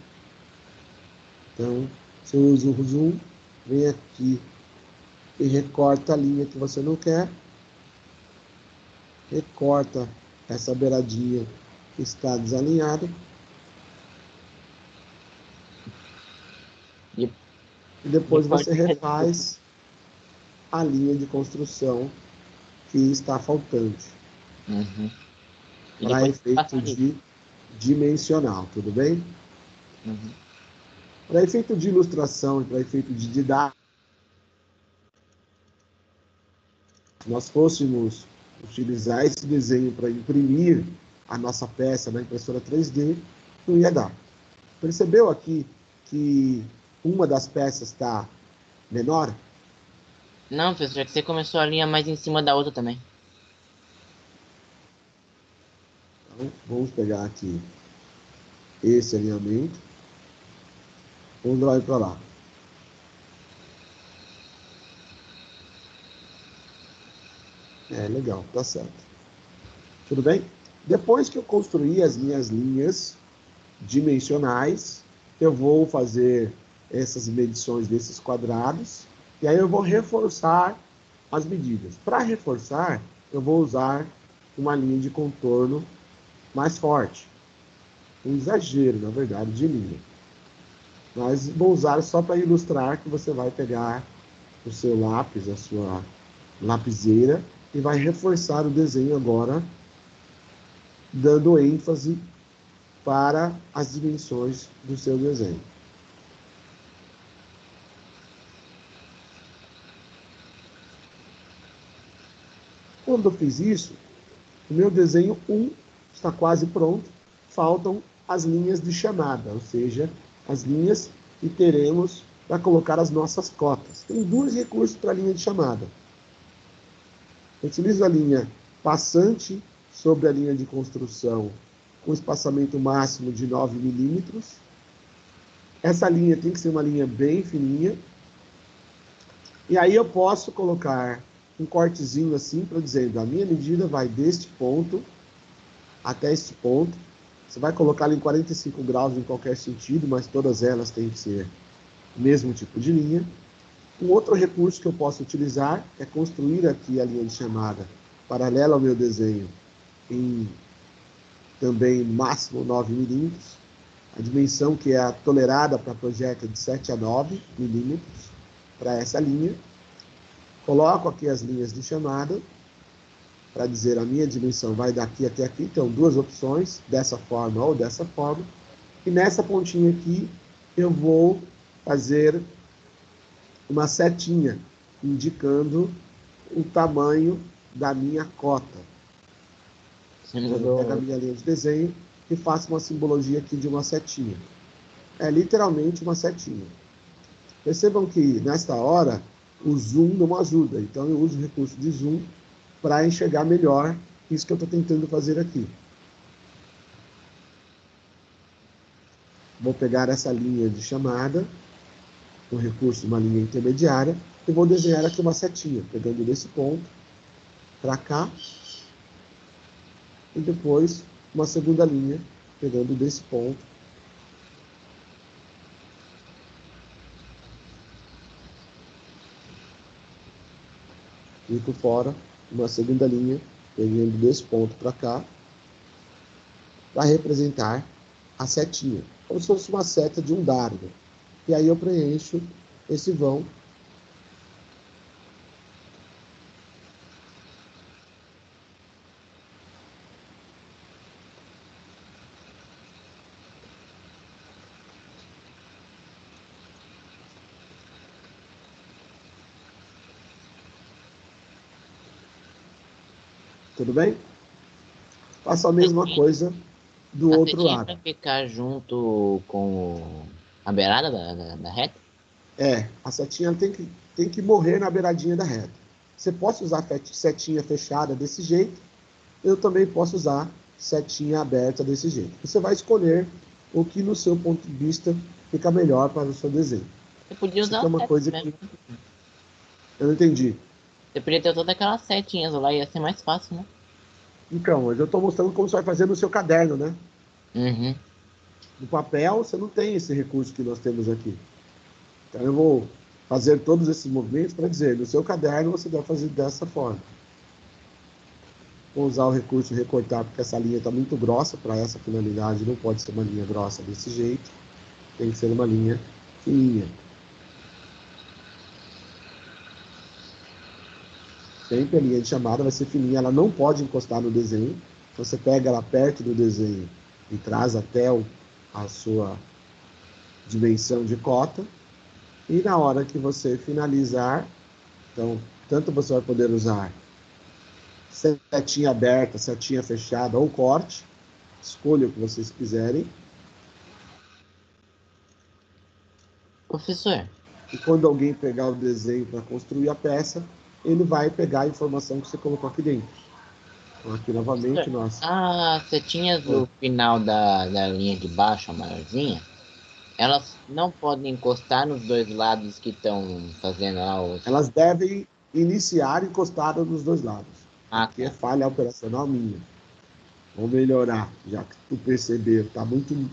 Então, você usa o zoom, vem aqui e recorta a linha que você não quer, recorta essa beiradinha que está desalinhada, e depois você refaz a linha de construção que está faltante. Para efeito de dimensional, tudo bem? Para efeito de ilustração e para efeito de didática, se nós fôssemos utilizar esse desenho para imprimir a nossa peça na impressora 3D, não ia dar. Percebeu aqui que uma das peças está menor? Não, professor, é que você começou a linha mais em cima da outra também. Então, vamos pegar aqui esse alinhamento. Vamos dar para lá. Legal, tá certo. Tudo bem? Depois que eu construir as minhas linhas dimensionais, eu vou fazer essas medições desses quadrados, e aí eu vou reforçar as medidas. Para reforçar, eu vou usar uma linha de contorno mais forte. Um exagero, na verdade, de linha. Mas vou usar só para ilustrar que você vai pegar o seu lápis, a sua lapiseira, e vai reforçar o desenho agora, dando ênfase para as dimensões do seu desenho. Quando eu fiz isso, o meu desenho 1 está quase pronto, faltam as linhas de chamada, ou seja, as linhas que teremos para colocar as nossas cotas. Tem dois recursos para a linha de chamada. Eu utilizo a linha passante sobre a linha de construção com espaçamento máximo de 9 milímetros. Essa linha tem que ser uma linha bem fininha. E aí eu posso colocar um cortezinho assim, para dizer, a minha medida vai deste ponto até este ponto. Você vai colocar ela em 45 graus em qualquer sentido, mas todas elas têm que ser o mesmo tipo de linha. Um outro recurso que eu posso utilizar é construir aqui a linha de chamada paralela ao meu desenho em também máximo 9 milímetros. A dimensão que é a tolerada para projeto é de 7 a 9 milímetros para essa linha. Coloco aqui as linhas de chamada para dizer a minha dimensão vai daqui até aqui. Então, duas opções, dessa forma ou dessa forma. E nessa pontinha aqui, eu vou fazer uma setinha, indicando o tamanho da minha cota. Eu pego a minha linha de desenho e faço uma simbologia aqui de uma setinha. É literalmente uma setinha. Percebam que, nesta hora, o zoom não ajuda. Então, eu uso o recurso de zoom para enxergar melhor isso que eu estou tentando fazer aqui. Vou pegar essa linha de chamada, o recurso de uma linha intermediária, e vou desenhar aqui uma setinha, pegando desse ponto para cá, e depois uma segunda linha, pegando desse ponto e por fora, uma segunda linha, pegando desse ponto para cá, para representar a setinha, como se fosse uma seta de um dardo. E aí eu preencho esse vão Tudo bem? Faça a mesma coisa do A outro setinha lado. vai ficar junto com a beirada da reta? A setinha tem que morrer na beiradinha da reta. Você pode usar setinha fechada desse jeito, eu também posso usar setinha aberta desse jeito. Você vai escolher o que, no seu ponto de vista, fica melhor para o seu desenho. Você podia Isso usar aqui é o uma set coisa mesmo. que eu não entendi. Você podia ter todas aquelas setinhas lá, ia ser mais fácil, né? Então, mas eu estou mostrando como você vai fazer no seu caderno, né? Uhum. No papel, você não tem esse recurso que nós temos aqui. Então, eu vou fazer todos esses movimentos para dizer, no seu caderno, você deve fazer dessa forma. Vou usar o recurso recortar, porque essa linha está muito grossa para essa finalidade. Não pode ser uma linha grossa desse jeito. Tem que ser uma linha fininha. Sempre a linha de chamada vai ser fininha. Ela não pode encostar no desenho. Então, você pega ela perto do desenho e traz até a sua dimensão de cota. E na hora que você finalizar, então, tanto você vai poder usar setinha aberta, setinha fechada ou corte. Escolha o que vocês quiserem. Professor, E quando alguém pegar o desenho para construir a peça, ele vai pegar a informação que você colocou aqui dentro. Então, aqui novamente nós... as setinhas do final da linha de baixo, a maiorzinha, elas não podem encostar nos dois lados que estão fazendo lá os... Elas devem iniciar encostadas nos dois lados. Ah, Aqui é tá. falha operacional minha. Vou melhorar, já que tu percebeu, está muito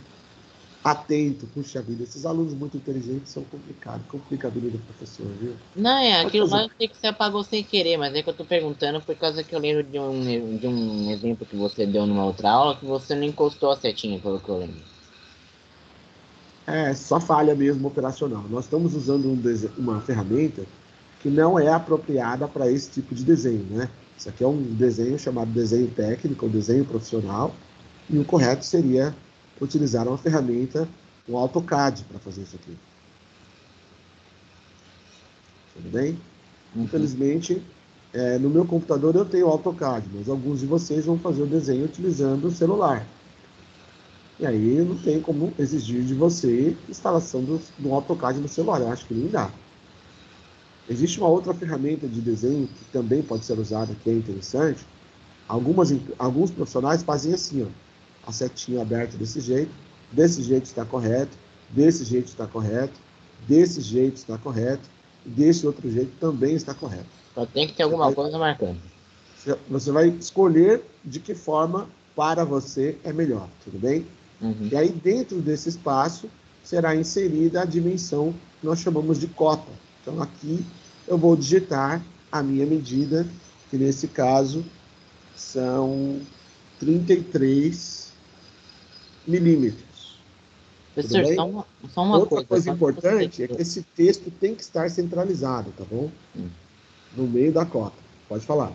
atento. Puxa vida, esses alunos muito inteligentes são complicados. Complica a vida do professor, viu? Não, Pode aquilo lá fazer. eu sei que você apagou sem querer, mas é que eu tô perguntando por causa que eu lembro de um exemplo que você deu numa outra aula que você não encostou a setinha, pelo que eu lembro. É só falha mesmo operacional. Nós estamos usando uma ferramenta que não é apropriada para esse tipo de desenho, né? Isso aqui é um desenho chamado desenho técnico, ou desenho profissional, e o correto seria utilizar uma ferramenta, um AutoCAD, para fazer isso aqui. Tudo bem? Uhum. Infelizmente, no meu computador eu tenho AutoCAD, mas alguns de vocês vão fazer o desenho utilizando o celular. E aí não tem como exigir de você instalação do AutoCAD no celular, eu acho que nem dá. Existe uma outra ferramenta de desenho que também pode ser usada, que é interessante. Alguns profissionais fazem assim, ó, a setinha aberta desse jeito está correto, desse jeito está correto, desse jeito está correto, e desse outro jeito também está correto. Só tem que ter alguma coisa marcando. Você vai escolher de que forma para você é melhor, tudo bem? Uhum. E aí, dentro desse espaço, será inserida a dimensão que nós chamamos de cota. Então, aqui eu vou digitar a minha medida, que nesse caso são 33 milímetros. Tudo Professor, bem? só uma Outra coisa. coisa importante é que esse texto tem que estar centralizado, tá bom? No meio da cota. Pode falar.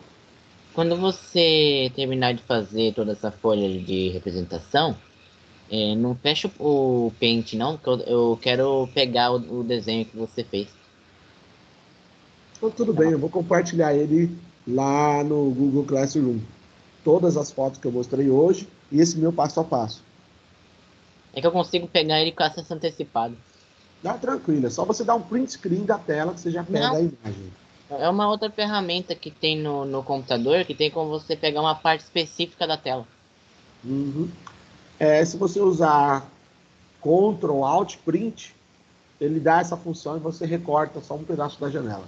Quando você terminar de fazer toda essa folha de representação, não fecha o Paint não, porque eu quero pegar o desenho que você fez. Então, tudo bem, eu vou compartilhar ele lá no Google Classroom. Todas as fotos que eu mostrei hoje e esse meu passo a passo. É que eu consigo pegar ele com acesso antecipado. Dá tranquilo, é só você dar um print screen da tela que você já pega Não, a imagem. é uma outra ferramenta que tem no computador que tem como você pegar uma parte específica da tela. Uhum. Se você usar Ctrl Alt Print, ele dá essa função e você recorta só um pedaço da janela.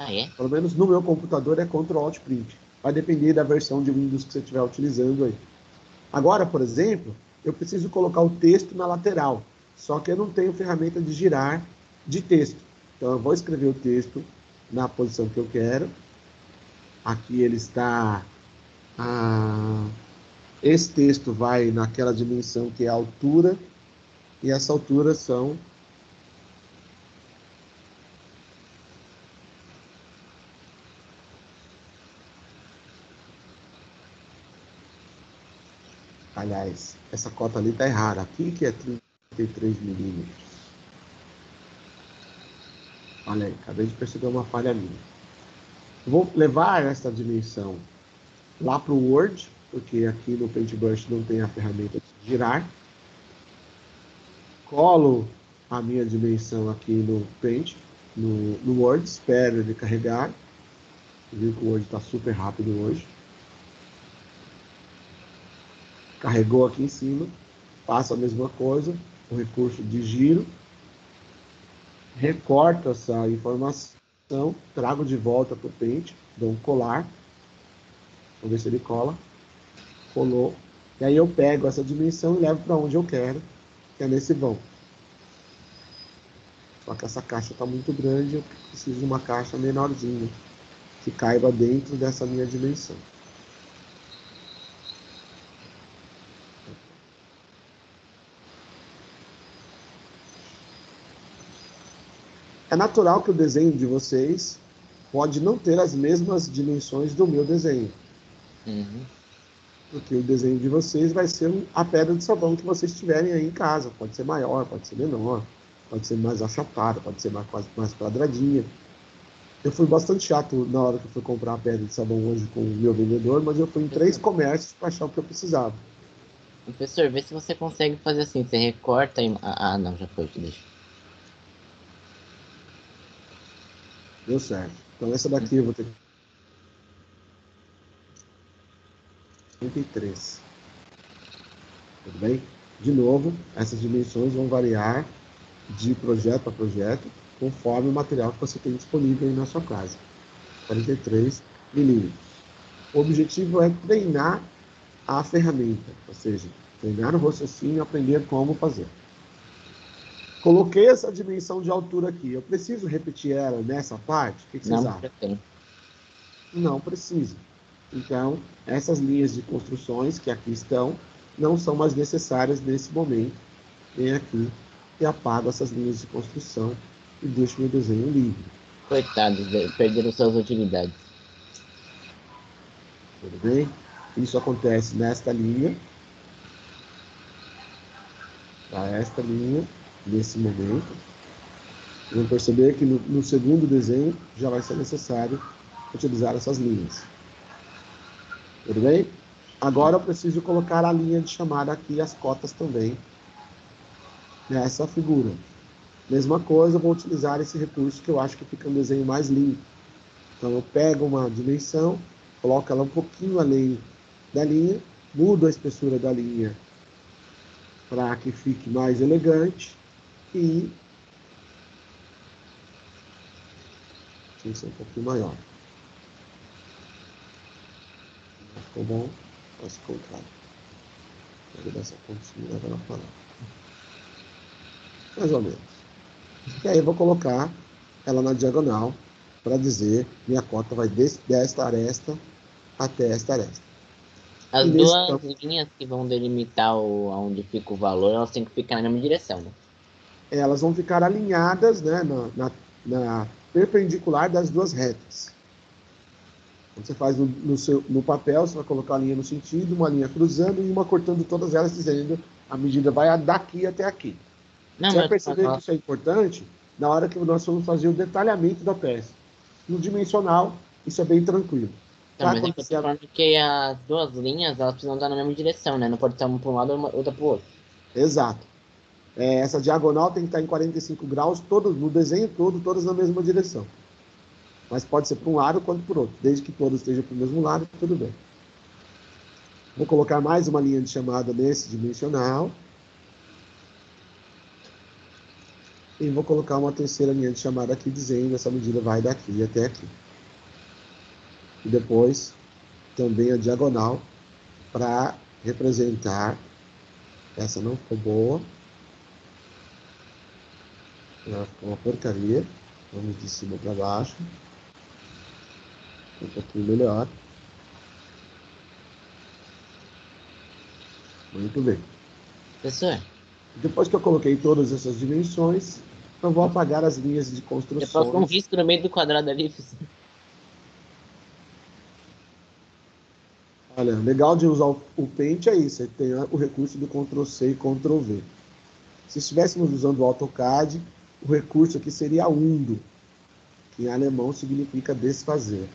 Ah, é? Pelo menos no meu computador é Ctrl Alt Print. Vai depender da versão de Windows que você estiver utilizando aí. Agora, por exemplo, eu preciso colocar o texto na lateral, só que eu não tenho ferramenta de girar de texto. Então eu vou escrever o texto na posição que eu quero. Aqui ele está... esse texto vai naquela dimensão que é a altura, e essa altura são... Aliás, essa cota ali está errada. Aqui que é 33 milímetros. Olha aí, acabei de perceber uma falha minha. Vou levar essa dimensão lá para o Word, porque aqui no Paintbrush não tem a ferramenta de girar. Colo a minha dimensão aqui no Paint, no Word, espero ele carregar. Viu que o Word está super rápido hoje. Carregou aqui em cima, faço a mesma coisa, o recurso de giro, recorto essa informação, trago de volta para o Paint, dou um colar, vamos ver se ele cola, colou, e aí eu pego essa dimensão e levo para onde eu quero, que é nesse vão. Só que essa caixa está muito grande, eu preciso de uma caixa menorzinha, que caiba dentro dessa minha dimensão. É natural que o desenho de vocês pode não ter as mesmas dimensões do meu desenho. Uhum. Porque o desenho de vocês vai ser a pedra de sabão que vocês tiverem aí em casa. Pode ser maior, pode ser menor, pode ser mais achatada, pode ser mais quadradinha. Eu fui bastante chato na hora que eu fui comprar a pedra de sabão hoje com o meu vendedor, mas eu fui em 3 comércios para achar o que eu precisava. Professor, vê se você consegue fazer assim. Você recorta e... Ah, não, já foi, deixa. Deu certo. Então essa daqui eu vou ter 33. Tudo bem? De novo, essas dimensões vão variar de projeto a projeto, conforme o material que você tem disponível aí na sua casa. 43 milímetros. O objetivo é treinar a ferramenta, ou seja, treinar o raciocínio e aprender como fazer. Coloquei essa dimensão de altura aqui. Eu preciso repetir ela nessa parte? O que vocês Não, acham? já tem. Não precisa. Então, essas linhas de construções que aqui estão não são mais necessárias nesse momento. Vem aqui e apago essas linhas de construção e deixo meu desenho livre. Coitados, perderam suas utilidades. Tudo bem? Isso acontece nesta linha, para esta linha, nesse momento. Vão perceber que no segundo desenho já vai ser necessário utilizar essas linhas. Tudo bem? Agora eu preciso colocar a linha de chamada aqui, as cotas também, nessa figura. Mesma coisa, eu vou utilizar esse recurso que eu acho que fica um desenho mais limpo. Então eu pego uma dimensão, coloco ela um pouquinho além da linha, mudo a espessura da linha para que fique mais elegante e tem que ser um pouquinho maior. Ficou bom? Faço o contrário. Pego dessa pontinha e levo ela para lá. Mais ou menos. E aí eu vou colocar ela na diagonal para dizer minha cota vai desta aresta até esta aresta. As E nesse duas campo, linhas que vão delimitar onde fica o valor, elas têm que ficar na mesma direção, né? elas vão ficar alinhadas, né, na perpendicular das duas retas. Quando você faz no papel, você vai colocar a linha no sentido, uma linha cruzando e uma cortando todas elas, dizendo a medida vai daqui até aqui. Não, Você vai mas perceber que isso é importante na hora que nós vamos fazer o detalhamento da peça. No dimensional, isso é bem tranquilo. Não, Vai mas é que eu tô acontecer. falando que as duas linhas, elas precisam estar na mesma direção, né? Não pode estar uma para um lado e outra para o outro. Exato. Essa diagonal tem que estar em 45 graus, no desenho todo, todas na mesma direção. Mas pode ser para um lado quanto para o outro. Desde que todas estejam para o mesmo lado, tudo bem. Vou colocar mais uma linha de chamada nesse dimensional. E vou colocar uma terceira linha de chamada aqui, dizendo essa medida vai daqui até aqui. E depois, também a diagonal, para representar. Essa não ficou boa. Ela ficou uma porcaria. Vamos de cima para baixo. Um pouquinho melhor. Muito bem. Professor, Depois que eu coloquei todas essas dimensões, eu vou apagar as linhas de já passou um construções. risco no meio do quadrado ali, professor. Olha, legal de usar o Paint é isso, tem o recurso do Ctrl+C e Ctrl+V. Se estivéssemos usando o AutoCAD, o recurso aqui seria undo, que em alemão significa desfazer.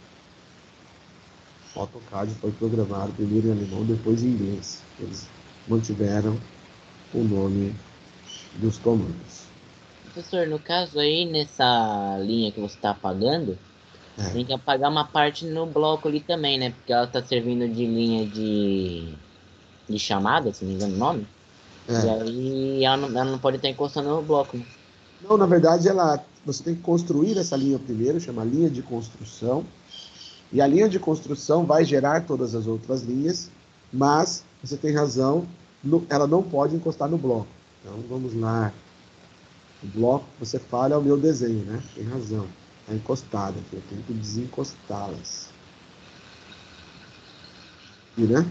O AutoCAD foi programado primeiro em alemão, depois em inglês. Eles mantiveram o nome dos comandos. Professor, no caso aí, nessa linha que você está apagando, tem que apagar uma parte no bloco ali também, né? Porque ela está servindo de linha de chamada, se não me engano o nome. E aí ela não pode estar encostando no bloco, né? Não, na verdade, você tem que construir essa linha primeiro, chama linha de construção. E a linha de construção vai gerar todas as outras linhas, mas você tem razão, ela não pode encostar no bloco. Então, vamos lá. O bloco que você fala é o meu desenho, né? Tem razão. Está encostada aqui, eu tenho que desencostá-las. E, né?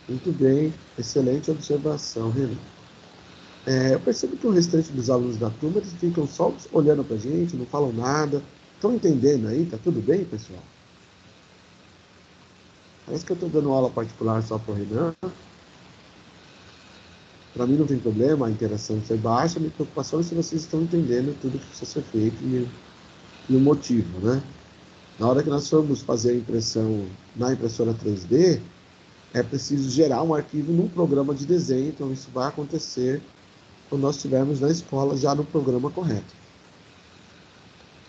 Muito bem, excelente observação, Renan. Eu percebo que o restante dos alunos da turma eles ficam só olhando para a gente, não falam nada. Estão entendendo aí? Tá tudo bem, pessoal? Parece que eu estou dando aula particular só para o Renan. Para mim não tem problema a interação ser baixa, a minha preocupação é se vocês estão entendendo tudo que precisa ser feito e o motivo, né? Na hora que nós formos fazer a impressão na impressora 3D, é preciso gerar um arquivo num programa de desenho, então isso vai acontecer quando nós estivermos na escola já no programa correto.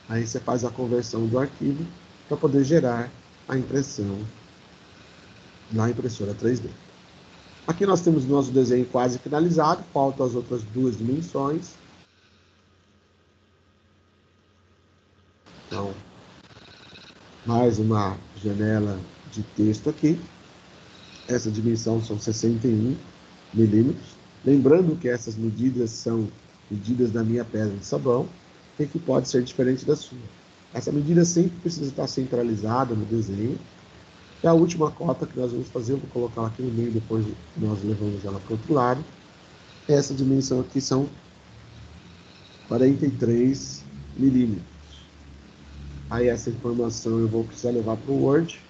Aí você faz a conversão do arquivo para poder gerar a impressão na impressora 3D. Aqui nós temos o nosso desenho quase finalizado, faltam as outras duas dimensões. Então, mais uma janela de texto aqui. Essa dimensão são 61 milímetros. Lembrando que essas medidas são medidas da minha pedra de sabão, e que pode ser diferente da sua. Essa medida sempre precisa estar centralizada no desenho. E a última cota que nós vamos fazer, eu vou colocar ela aqui no meio, depois nós levamos ela para o outro lado. Essa dimensão aqui são 43 milímetros. Aí essa informação eu vou precisar levar para o Word,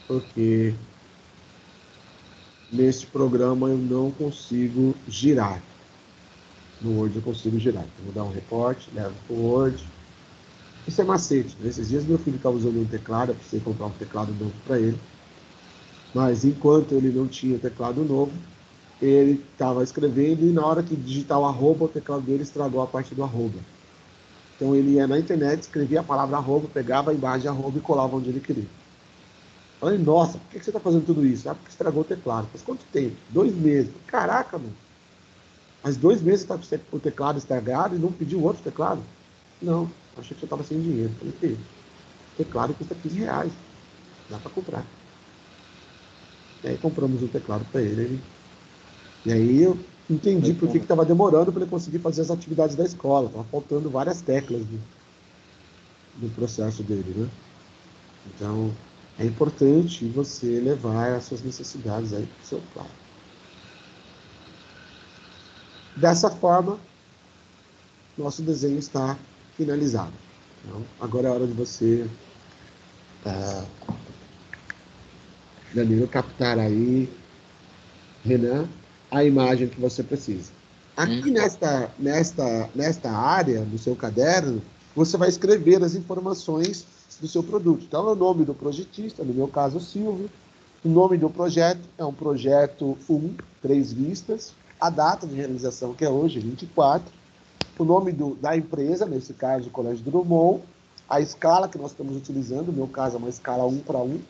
porque neste programa eu não consigo girar. No Word eu consigo girar. Então, vou dar um recorte, levo para o Word. Isso é macete, né? Esses dias meu filho estava usando um teclado, eu precisei comprar um teclado novo para ele. Mas enquanto ele não tinha teclado novo, ele estava escrevendo e na hora que digitar o arroba, o teclado dele estragou a parte do arroba. Então ele ia na internet, escrevia a palavra arroba, pegava a imagem arroba e colava onde ele queria. Falei, nossa, por que você está fazendo tudo isso? Ah, porque estragou o teclado. Mas quanto tempo? 2 meses. Caraca, mano. Mas 2 meses você está com o teclado estragado e não pediu outro teclado? Não, achei que você estava sem dinheiro. Falei, filho, o teclado custa 15 reais. Dá para comprar. E aí compramos um teclado para ele. E aí eu entendi por que estava demorando para ele conseguir fazer as atividades da escola. Estava faltando várias teclas do processo dele, né? Então, é importante você levar as suas necessidades aí para o seu pai. Dessa forma, nosso desenho está finalizado. Então, agora é hora de você, Danilo, captar aí, Renan, a imagem que você precisa. Aqui nesta área do seu caderno, você vai escrever as informações do seu produto. Então, é o nome do projetista, no meu caso, Silvio. O nome do projeto é um projeto 1, 3 vistas. A data de realização, que é hoje, 24. O nome da empresa, nesse caso, o Colégio Drummond. A escala que nós estamos utilizando, no meu caso, é uma escala 1:1.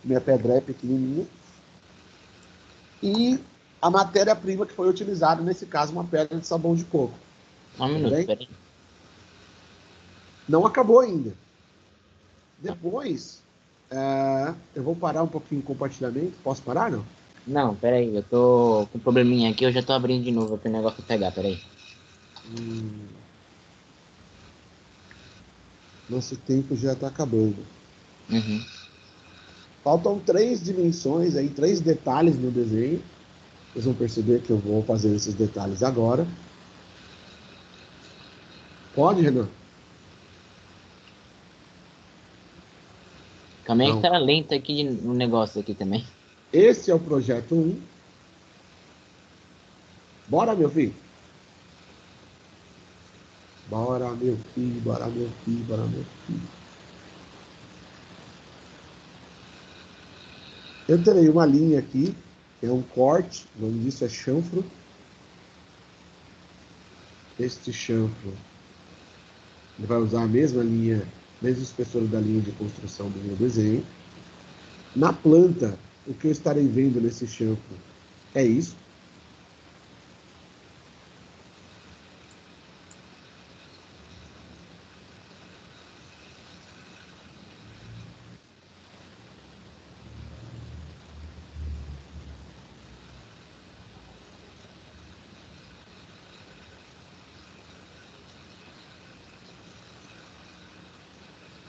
Minha pedra é pequenininha. E a matéria-prima que foi utilizada, nesse caso, uma pedra de sabão de coco. Um minuto, peraí. Não acabou ainda. Depois, eu vou parar um pouquinho o compartilhamento. Posso parar, não? Não, peraí, eu tô com um probleminha aqui, eu já tô abrindo de novo, tem um negócio pra pegar, peraí. Nosso tempo já está acabando. Uhum. Faltam 3 dimensões, aí, 3 detalhes no desenho. Vocês vão perceber que eu vou fazer esses detalhes agora. Pode, Renan? Calma aí que tá lento aqui no negócio aqui também. Esse é o projeto 1. Bora, meu filho? Bora, meu filho, bora, meu filho, bora, meu filho. Eu terei uma linha aqui, que é um corte, o nome disso é chanfro. Este chanfro, ele vai usar a mesma linha, mesmo espessura da linha de construção do meu desenho. Na planta, o que eu estarei vendo nesse chanfro é isso.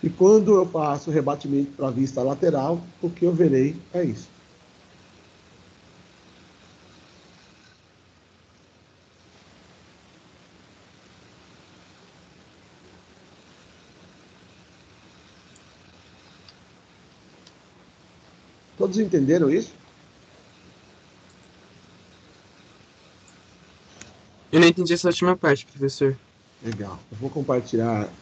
E quando eu faço o rebatimento para a vista lateral, o que eu verei é isso. Todos entenderam isso? Eu não entendi essa última parte, professor. Legal. Eu vou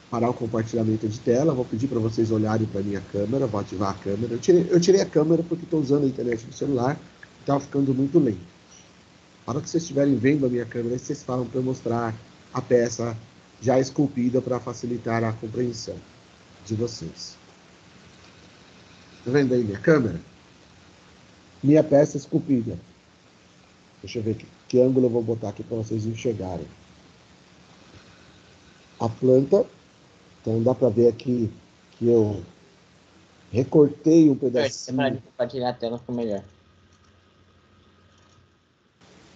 parar o compartilhamento de tela, vou pedir para vocês olharem para a minha câmera, vou ativar a câmera. Eu tirei a câmera porque estou usando a internet do celular e estava ficando muito lento. Na hora que vocês estiverem vendo a minha câmera, vocês falam para eu mostrar a peça já esculpida para facilitar a compreensão de vocês. Está vendo aí minha câmera? Minha peça esculpida. Deixa eu ver que ângulo eu vou botar aqui para vocês enxergarem. A planta, então dá para ver aqui que eu recortei um pedacinho. Para de compartilhar a tela ficou melhor.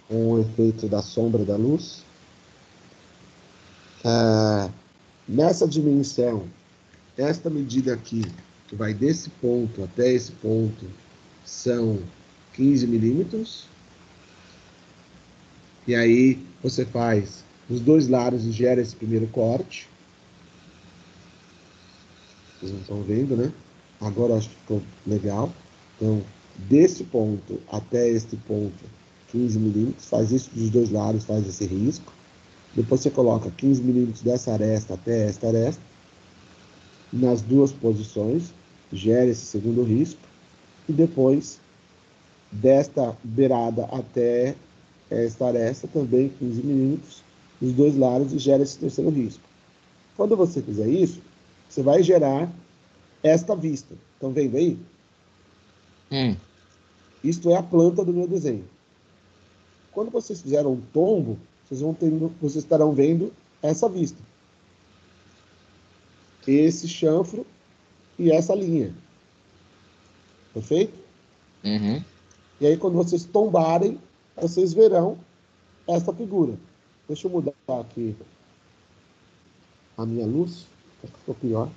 Com o efeito da sombra da luz. Nessa dimensão, esta medida aqui, que vai desse ponto até esse ponto, são 15 milímetros. E aí você faz os dois lados e gera esse primeiro corte. Vocês não estão vendo, né? Agora acho que ficou legal. Então, desse ponto até este ponto, 15 milímetros. Faz isso dos dois lados, faz esse risco. Depois você coloca 15 milímetros dessa aresta até esta aresta. Nas duas posições, gera esse segundo risco. E depois, desta beirada até esta aresta, também 15 milímetros, dos dois lados, e gera esse terceiro risco. Quando você fizer isso, você vai gerar esta vista. Estão vendo aí? Isto é a planta do meu desenho. Quando vocês fizeram um tombo, vocês estarão vendo essa vista. Esse chanfro e essa linha. Perfeito? Uhum. E aí, quando vocês tombarem, vocês verão essa figura. Deixa eu mudar aqui a minha luz, acho que ficou pior,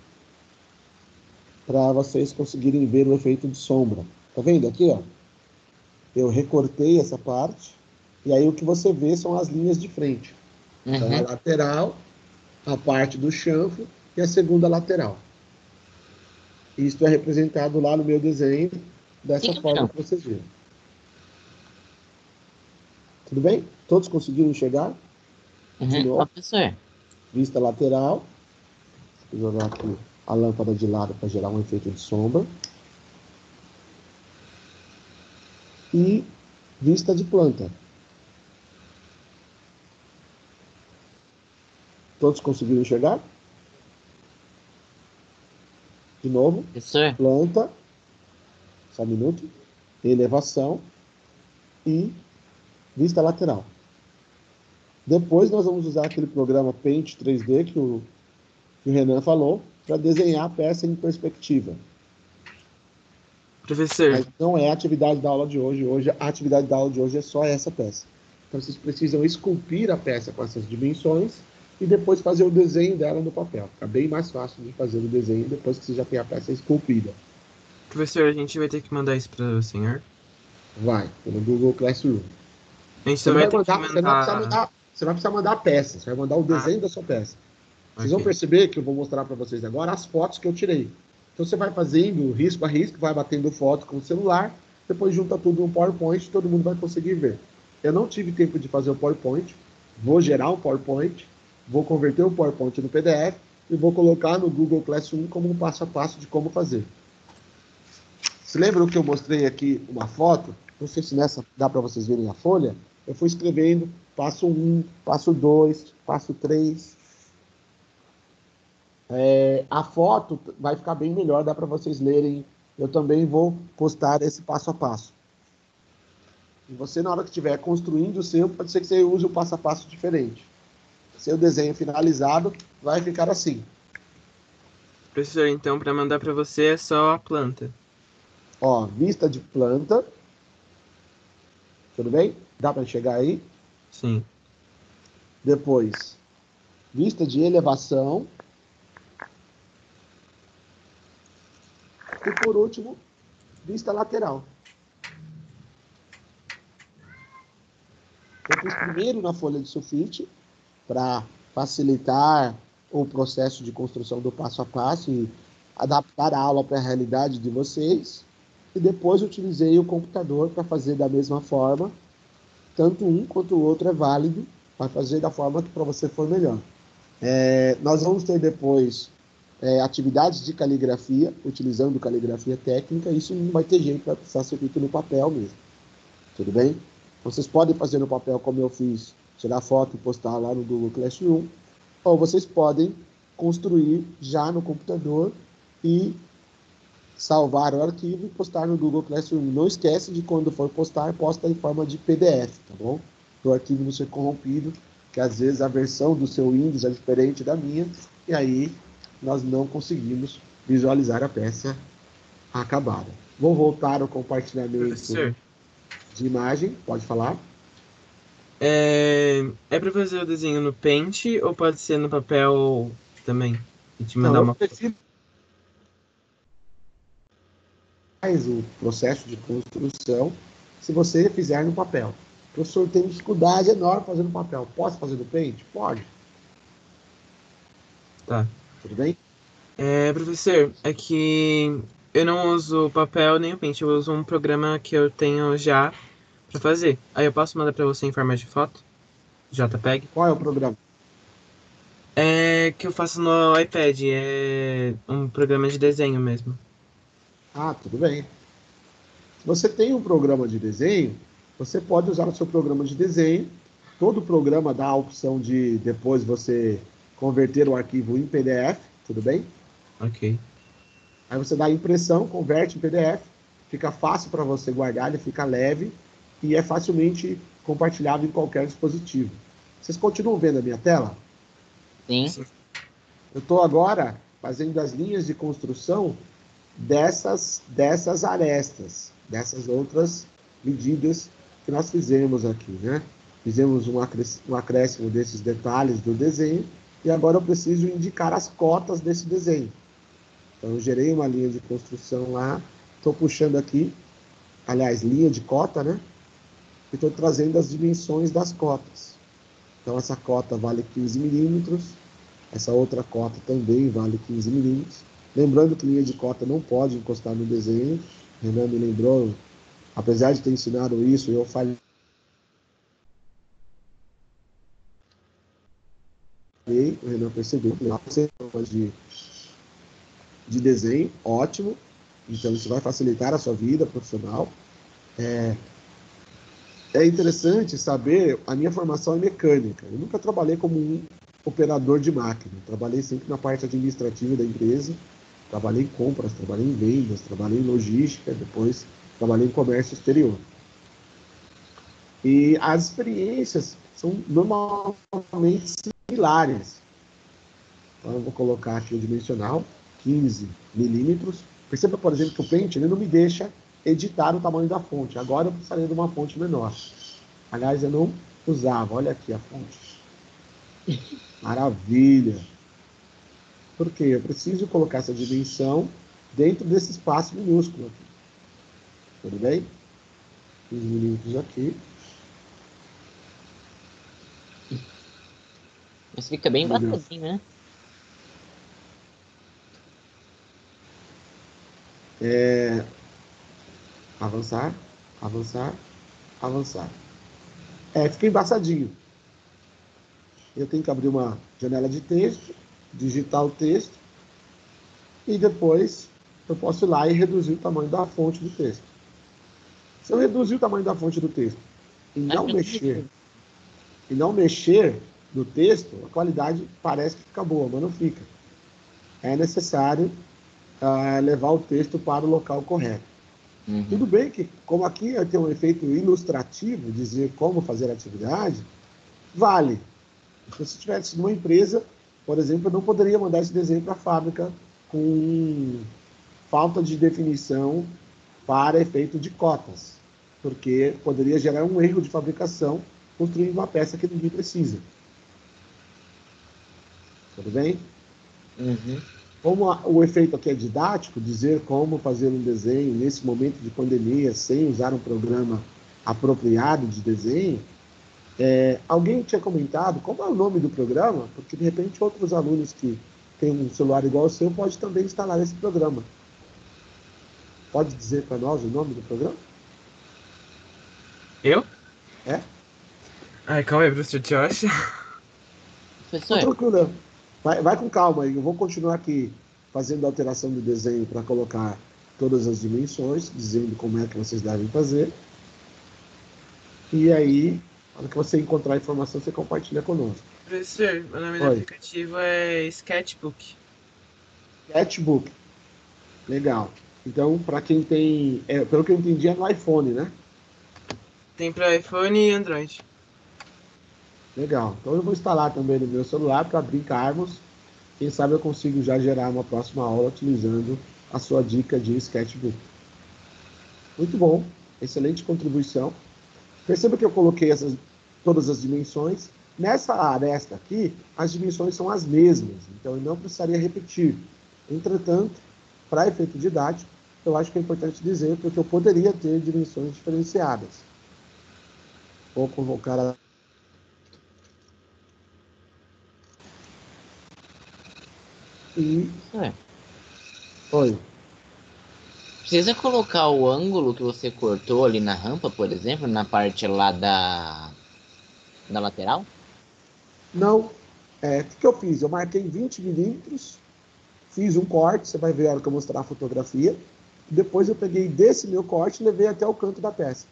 para vocês conseguirem ver o efeito de sombra. Tá vendo aqui, ó? Eu recortei essa parte, e aí o que você vê são as linhas de frente. Uhum. Então, a lateral, a parte do chanfro e a segunda lateral. Isso é representado lá no meu desenho, dessa forma que vocês viram. Tudo bem? Todos conseguiram enxergar? Professor. Vista lateral. Vou jogar aqui a lâmpada de lado para gerar um efeito de sombra. E vista de planta. Todos conseguiram enxergar? De novo. Professor. Planta. Só um minuto. Elevação. E vista lateral. Depois nós vamos usar aquele programa Paint 3D que o Renan falou para desenhar a peça em perspectiva. Professor. Mas não é a atividade da aula de hoje. A atividade da aula de hoje é só essa peça. Então vocês precisam esculpir a peça com essas dimensões e depois fazer o desenho dela no papel. Fica bem mais fácil de fazer o desenho depois que você já tem a peça esculpida. Professor, a gente vai ter que mandar isso para o senhor? Vai, pelo Google Classroom. A gente vai ter que mandar... Você vai precisar mandar a peça, você vai mandar o desenho da sua peça. Vocês vão perceber que eu vou mostrar para vocês agora as fotos que eu tirei. Então você vai fazendo risco a risco, vai batendo foto com o celular, depois junta tudo no PowerPoint, todo mundo vai conseguir ver. Eu não tive tempo de fazer o PowerPoint, vou gerar um PowerPoint, vou converter o PowerPoint no PDF e vou colocar no Google Classroom como um passo a passo de como fazer. Você lembra que eu mostrei aqui uma foto? Não sei se nessa dá para vocês verem a folha. Eu fui escrevendo passo 1, passo 2, passo 3. A foto vai ficar bem melhor, dá para vocês lerem. Eu também vou postar esse passo a passo. E você, na hora que estiver construindo o seu, pode ser que você use um passo a passo diferente. Seu desenho finalizado vai ficar assim. Professor, então, para mandar para você é só a planta. Ó, vista de planta. Tudo bem? Dá para enxergar aí? Sim. Depois, vista de elevação. E por último, vista lateral. Eu fiz primeiro na folha de sulfite, para facilitar o processo de construção do passo a passo e adaptar a aula para a realidade de vocês. E depois utilizei o computador para fazer da mesma forma. Tanto um quanto o outro é válido, vai fazer da forma que para você for melhor. Nós vamos ter depois atividades de caligrafia, utilizando caligrafia técnica. Isso não vai ter jeito, vai precisar ser feito no papel mesmo. Tudo bem? Vocês podem fazer no papel como eu fiz, tirar foto e postar lá no Google Classroom, ou vocês podem construir já no computador e salvar o arquivo e postar no Google Classroom. Não esquece de quando for postar, posta em forma de PDF, tá bom? Para o arquivo não ser corrompido, que às vezes a versão do seu Windows é diferente da minha, e aí nós não conseguimos visualizar a peça acabada. Vou voltar ao compartilhamento Professor, de imagem, pode falar. é para fazer o desenho no Paint ou pode ser no papel também? E te mandar Não, eu uma. prefiro mais o processo de construção se você fizer no papel. O professor tem dificuldade enorme fazendo no papel. Posso fazer no Paint? Pode. Tá. Tudo bem? Professor, é que eu não uso papel nem o Paint, eu uso um programa que eu tenho já para fazer. Aí eu posso mandar para você em forma de foto? JPEG? Qual é o programa? É que eu faço no iPad, é um programa de desenho mesmo. Ah, tudo bem. Se você tem um programa de desenho, você pode usar o seu programa de desenho. Todo programa dá a opção de depois você converter o arquivo em PDF, tudo bem? Ok. Aí você dá a impressão, converte em PDF, fica fácil para você guardar, ele fica leve e é facilmente compartilhável em qualquer dispositivo. Vocês continuam vendo a minha tela? Sim. Eu estou agora fazendo as linhas de construção dessas arestas, dessas outras medidas que nós fizemos aqui, né? Fizemos um acréscimo desses detalhes do desenho e agora eu preciso indicar as cotas desse desenho. Então, eu gerei uma linha de construção lá, estou puxando aqui, aliás, linha de cota, né? E estou trazendo as dimensões das cotas. Então, essa cota vale 15 milímetros, essa outra cota também vale 15 milímetros. Lembrando que linha de cota não pode encostar no desenho. Renan me lembrou, apesar de ter ensinado isso, eu falhei. O Renan percebeu. De desenho, ótimo. Então, isso vai facilitar a sua vida profissional. É interessante saber, a minha formação é mecânica. Eu nunca trabalhei como um operador de máquina. Trabalhei sempre na parte administrativa da empresa. Trabalhei em compras, trabalhei em vendas, trabalhei em logística, depois trabalhei em comércio exterior. E as experiências são normalmente similares. Então, eu vou colocar aqui o dimensional, 15 milímetros. Perceba, por exemplo, que o Paint ele não me deixa editar o tamanho da fonte. Agora eu precisaria de uma fonte menor. Aliás, eu não usava. Olha aqui a fonte. Maravilha. Por quê? Eu preciso colocar essa dimensão dentro desse espaço minúsculo aqui. Tudo bem? 15 milímetros aqui. Mas fica bem embaçadinho, né? Avançar, avançar, avançar. Fica embaçadinho. Eu tenho que abrir uma janela de texto, digitar o texto e depois eu posso ir lá e reduzir o tamanho da fonte do texto. Se eu reduzir o tamanho da fonte do texto e não mexer no texto, a qualidade parece que fica boa, mas não fica. É necessário levar o texto para o local correto. Uhum. Tudo bem que, como aqui tem um efeito ilustrativo, dizer como fazer a atividade, vale. Se você estivesse numa empresa, por exemplo, eu não poderia mandar esse desenho para a fábrica com falta de definição para efeito de cotas, porque poderia gerar um erro de fabricação construindo uma peça que ninguém precisa. Tudo bem? Uhum. Como o efeito aqui é didático, dizer como fazer um desenho nesse momento de pandemia sem usar um programa apropriado de desenho, alguém tinha comentado qual é o nome do programa, porque de repente outros alunos que têm um celular igual ao seu podem também instalar esse programa. Pode dizer para nós o nome do programa? Eu? É? Ai, calma aí, professor Josh. Tô Professor, tranquilo. Vai com calma aí. Eu vou continuar aqui fazendo a alteração do desenho para colocar todas as dimensões, dizendo como é que vocês devem fazer. E aí, na hora que você encontrar a informação, você compartilha conosco. Professor, o nome do Oi. aplicativo é Sketchbook. Sketchbook. Legal. Então, para quem tem. Pelo que eu entendi, é no iPhone, né? Tem para iPhone e Android. Legal. Então, eu vou instalar também no meu celular para brincarmos. Quem sabe eu consigo já gerar uma próxima aula utilizando a sua dica de Sketchbook. Muito bom. Excelente contribuição. Perceba que eu coloquei todas as dimensões. Nessa aresta aqui, as dimensões são as mesmas, então eu não precisaria repetir. Entretanto, para efeito didático, eu acho que é importante dizer porque eu poderia ter dimensões diferenciadas. Vou convocar a... é. Oi. Precisa colocar o ângulo que você cortou ali na rampa, por exemplo, na parte lá da lateral? Não. O que eu fiz? Eu marquei 20 milímetros, fiz um corte, você vai ver a hora que eu mostrar a fotografia. Depois eu peguei desse meu corte e levei até o canto da peça.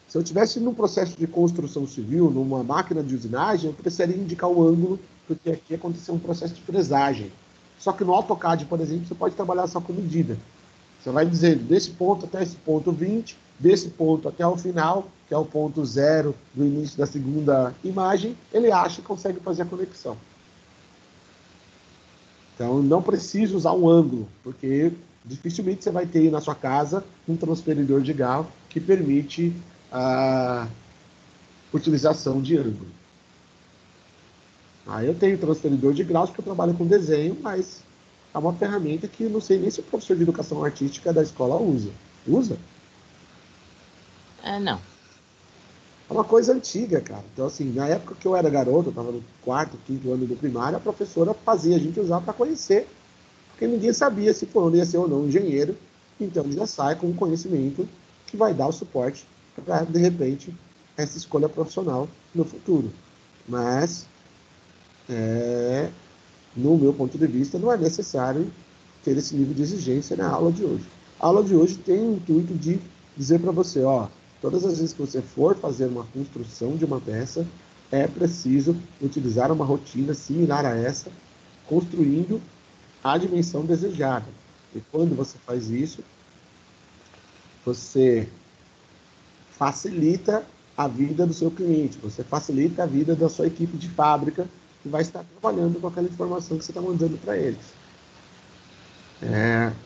Se eu tivesse num processo de construção civil, numa máquina de usinagem, eu precisaria indicar o ângulo, porque aqui aconteceu um processo de fresagem. Só que no AutoCAD, por exemplo, você pode trabalhar só com medida. Você vai dizendo, desse ponto até esse ponto 20, desse ponto até o final, que é o ponto 0 do início da segunda imagem, ele acha e consegue fazer a conexão. Então, não precisa usar um ângulo, porque dificilmente você vai ter aí na sua casa um transferidor de grau que permite a utilização de ângulo. Eu tenho transferidor de graus porque eu trabalho com desenho, mas é uma ferramenta que não sei nem se o professor de educação artística da escola usa. Usa? Não. É uma coisa antiga, cara. Então, assim, na época que eu era garoto, eu estava no 4º, 5º ano do primário, a professora fazia a gente usar para conhecer, porque ninguém sabia se fulano ia ser ou não engenheiro, então já sai com um conhecimento que vai dar o suporte para, de repente, essa escolha profissional no futuro. Mas, no meu ponto de vista, não é necessário ter esse nível de exigência na aula de hoje. A aula de hoje tem o intuito de dizer para você, todas as vezes que você for fazer uma construção de uma peça, é preciso utilizar uma rotina similar a essa, construindo a dimensão desejada. E quando você faz isso, você facilita a vida do seu cliente, você facilita a vida da sua equipe de fábrica, que vai estar trabalhando com aquela informação que você está mandando para eles.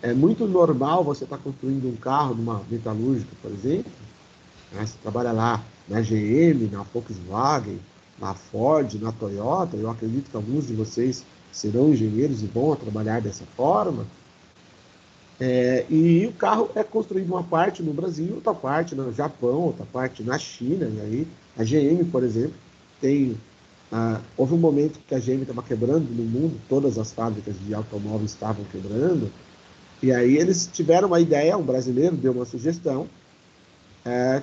É muito normal você estar construindo um carro numa metalúrgica, por exemplo, né? Você trabalha lá na GM, na Volkswagen, na Ford, na Toyota, eu acredito que alguns de vocês serão engenheiros e vão trabalhar dessa forma, e o carro é construído uma parte no Brasil, outra parte no Japão, outra parte na China, e aí a GM, por exemplo, houve um momento que a GM estava quebrando no mundo, todas as fábricas de automóveis estavam quebrando, e aí eles tiveram uma ideia, um brasileiro deu uma sugestão,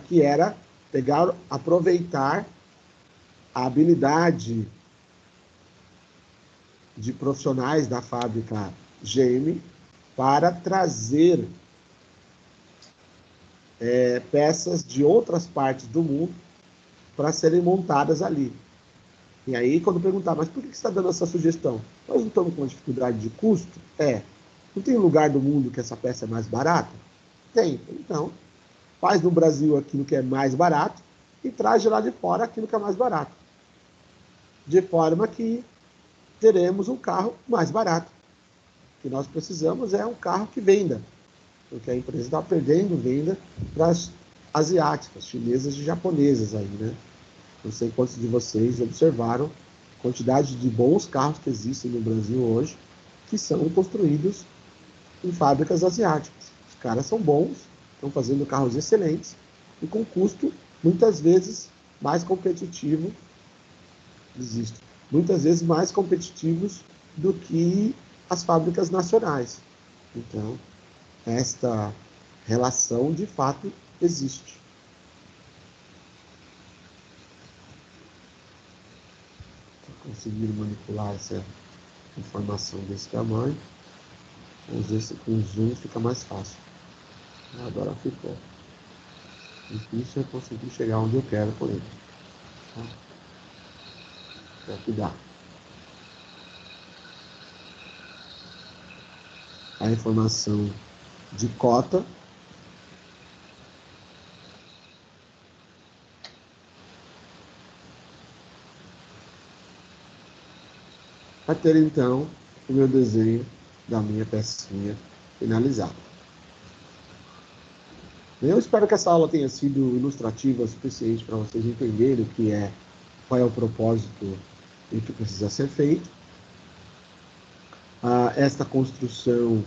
que era aproveitar a habilidade de profissionais da fábrica GM para trazer peças de outras partes do mundo para serem montadas ali. E aí, quando perguntar, mas por que você está dando essa sugestão? Nós não estamos com uma dificuldade de custo? Não tem lugar do mundo que essa peça é mais barata? Tem. Então, faz no Brasil aquilo que é mais barato e traz de lá de fora aquilo que é mais barato. De forma que teremos um carro mais barato. O que nós precisamos é um carro que venda, porque a empresa está perdendo venda para as asiáticas, chinesas e japonesas aí, né? Não sei quantos de vocês observaram a quantidade de bons carros que existem no Brasil hoje, que são construídos em fábricas asiáticas. Os caras são bons, estão fazendo carros excelentes e com custo muitas vezes mais competitivo, muitas vezes mais competitivos do que as fábricas nacionais. Então, esta relação de fato existe. Conseguir manipular essa informação desse tamanho, vamos ver se com zoom fica mais fácil. Agora ficou. Difícil é conseguir chegar onde eu quero com ele. Tá? É o que dá. A informação de cota para ter então o meu desenho da minha pecinha finalizada. Eu espero que essa aula tenha sido ilustrativa o suficiente para vocês entenderem o que é, qual é o propósito e o que precisa ser feito. Esta construção,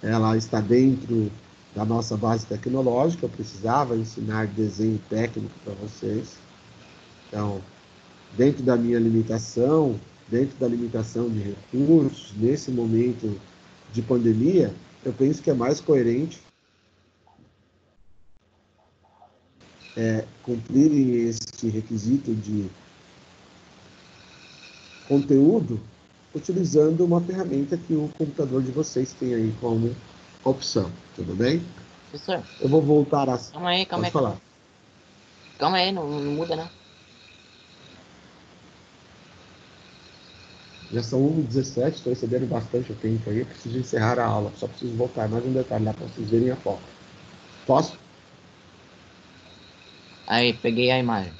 ela está dentro da nossa base tecnológica. Eu precisava ensinar desenho técnico para vocês. Então, dentro da minha limitação, dentro da limitação de recursos, nesse momento de pandemia, eu penso que é mais coerente cumprirem este requisito de conteúdo utilizando uma ferramenta que o computador de vocês tem aí como opção, tudo bem? Professor, Eu vou voltar a... calma aí. Pode falar. Calma aí, não muda não. Já são 1h17, estou recebendo bastante tempo aí, eu preciso encerrar a aula, só preciso voltar mais um detalhe lá para vocês verem a foto. Posso? Aí, peguei a imagem.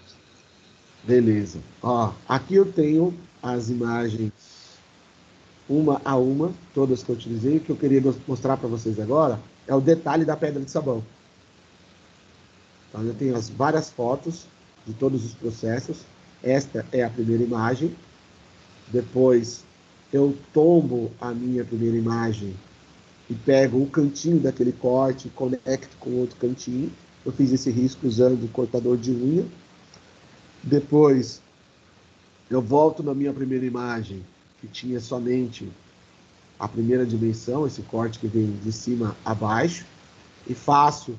Beleza. Ó, aqui eu tenho as imagens uma a uma, todas que eu utilizei. O que eu queria mostrar para vocês agora é o detalhe da pedra de sabão. Então, eu tenho as várias fotos de todos os processos. Esta é a primeira imagem. Depois, eu tombo a minha primeira imagem e pego um cantinho daquele corte e conecto com outro cantinho. Eu fiz esse risco usando o cortador de unha. Depois, eu volto na minha primeira imagem, que tinha somente a primeira dimensão, esse corte que vem de cima a baixo, e faço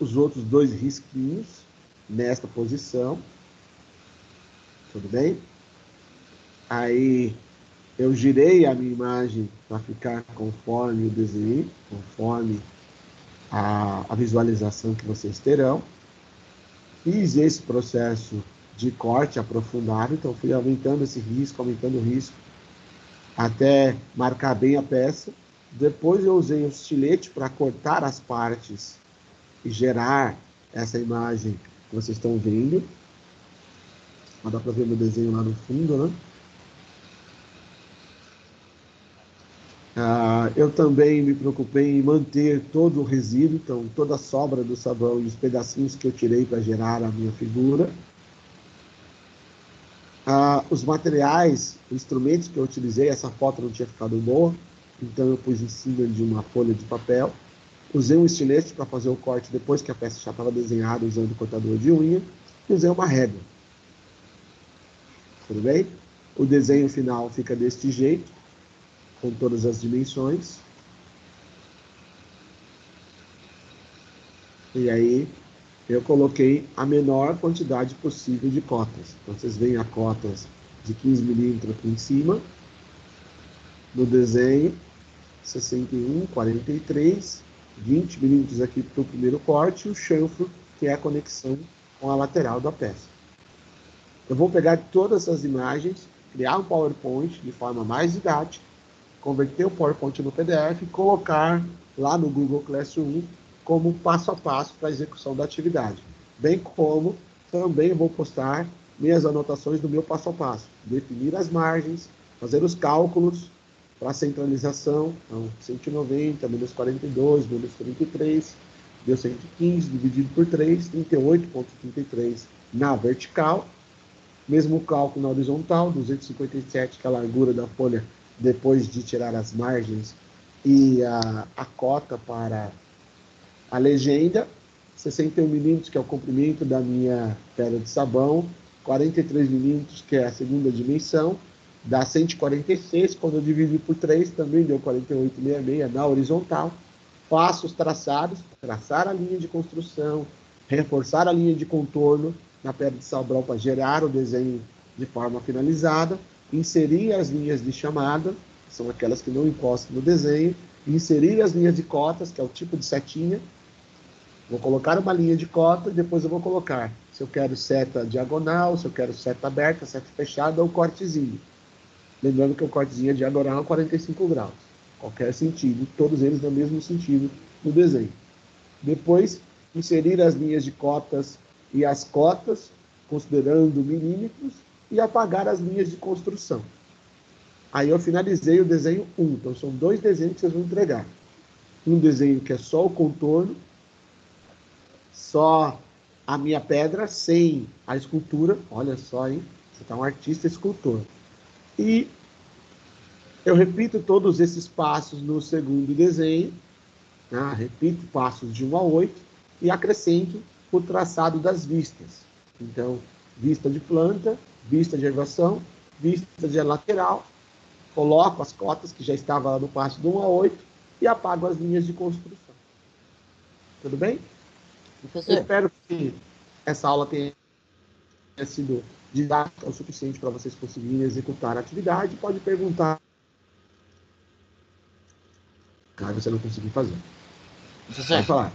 os outros dois risquinhos nesta posição. Tudo bem? Aí eu girei a minha imagem para ficar conforme o desenho, conforme a visualização que vocês terão. Fiz esse processo de corte aprofundado, então fui aumentando esse risco, aumentando o risco, até marcar bem a peça. Depois eu usei o estilete para cortar as partes e gerar essa imagem que vocês estão vendo. Dá para ver meu desenho lá no fundo, né? Eu também me preocupei em manter todo o resíduo, então toda a sobra do sabão e os pedacinhos que eu tirei para gerar a minha figura. Os materiais, os instrumentos que eu utilizei, essa foto não tinha ficado boa, então eu pus em cima de uma folha de papel. Usei um estilete para fazer o corte depois que a peça já estava desenhada, usando o cortador de unha. E usei uma régua. Tudo bem? O desenho final fica deste jeito, com todas as dimensões. E aí eu coloquei a menor quantidade possível de cotas. Então vocês veem a cotas de 15 milímetros aqui em cima, no desenho, 61, 43, 20 milímetros aqui para o primeiro corte, e o chanfro, que é a conexão com a lateral da peça. Eu vou pegar todas essas imagens, criar um PowerPoint de forma mais didática, converter o PowerPoint no PDF e colocar lá no Google Classroom como passo a passo para a execução da atividade. Bem como também vou postar minhas anotações do meu passo a passo. Definir as margens, fazer os cálculos para a centralização. Então, 190 menos 42 menos 33, deu 115, dividido por 3, 38,33 na vertical. Mesmo cálculo na horizontal, 257, que é a largura da folha depois de tirar as margens e a cota para a legenda, 61 milímetros, que é o comprimento da minha pedra de sabão, 43 milímetros, que é a segunda dimensão, dá 146, quando eu divido por 3, também deu 48,66 na horizontal. Faço os traçados, traçar a linha de construção, reforçar a linha de contorno na pedra de sabão para gerar o desenho de forma finalizada, inserir as linhas de chamada, que são aquelas que não encostam no desenho, inserir as linhas de cotas, que é o tipo de setinha. Vou colocar uma linha de cota e depois eu vou colocar se eu quero seta diagonal, se eu quero seta aberta, seta fechada ou cortezinho. Lembrando que o cortezinho é diagonal a 45 graus. Qualquer sentido, todos eles no mesmo sentido no desenho. Depois, inserir as linhas de cotas e as cotas, considerando milímetros, e apagar as linhas de construção. Aí eu finalizei o desenho 1. Então, são 2 desenhos que vocês vão entregar. Um desenho que é só o contorno, só a minha pedra, sem a escultura. Olha só, hein? Você está um artista escultor. E eu repito todos esses passos no segundo desenho, né? Repito passos de 1 a 8 e acrescento o traçado das vistas. Então, vista de planta, vista de elevação, vista de lateral, coloco as cotas que já estavam lá no passo do 1 a 8 e apago as linhas de construção. Tudo bem? Professor, Eu espero que essa aula tenha sido didática o suficiente para vocês conseguirem executar a atividade. Pode perguntar caso você não conseguir fazer. professor, Pode falar.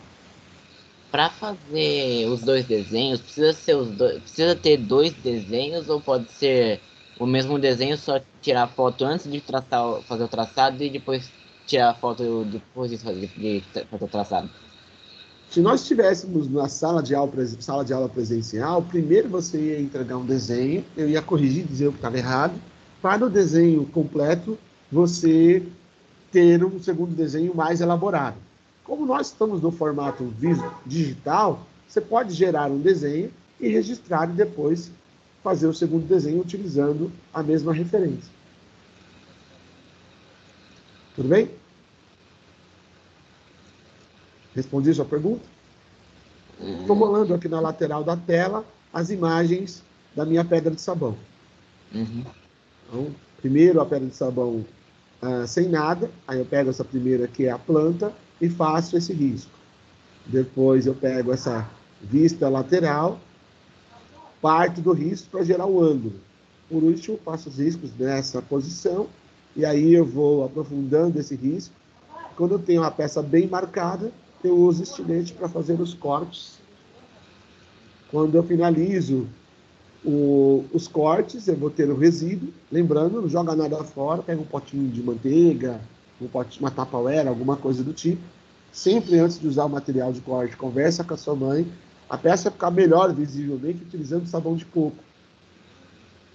para fazer os 2 desenhos, precisa ter 2 desenhos ou pode ser o mesmo desenho, só tirar a foto antes de fazer o traçado e depois tirar a foto depois de fazer o traçado? Se nós estivéssemos na sala de aula presencial, primeiro você ia entregar um desenho, eu ia corrigir, dizer o que estava errado, para o desenho completo você ter um segundo desenho mais elaborado. Como nós estamos no formato digital, você pode gerar um desenho e registrar e depois fazer o segundo desenho utilizando a mesma referência. Tudo bem? Respondi a sua pergunta? Estou rolando aqui na lateral da tela as imagens da minha pedra de sabão. Uhum. Então, primeiro a pedra de sabão sem nada, aí eu pego essa primeira que é a planta e faço esse risco. Depois eu pego essa vista lateral, parto do risco para gerar o ângulo. Por último, faço os riscos nessa posição e aí eu vou aprofundando esse risco. Quando eu tenho a peça bem marcada, eu uso estilete para fazer os cortes. Quando eu finalizo os cortes, eu vou ter o resíduo. Lembrando, não joga nada fora, pega um potinho de manteiga, uma Tupperware, alguma coisa do tipo. Sempre antes de usar o material de corte, conversa com a sua mãe. A peça vai ficar melhor, visivelmente, utilizando sabão de coco.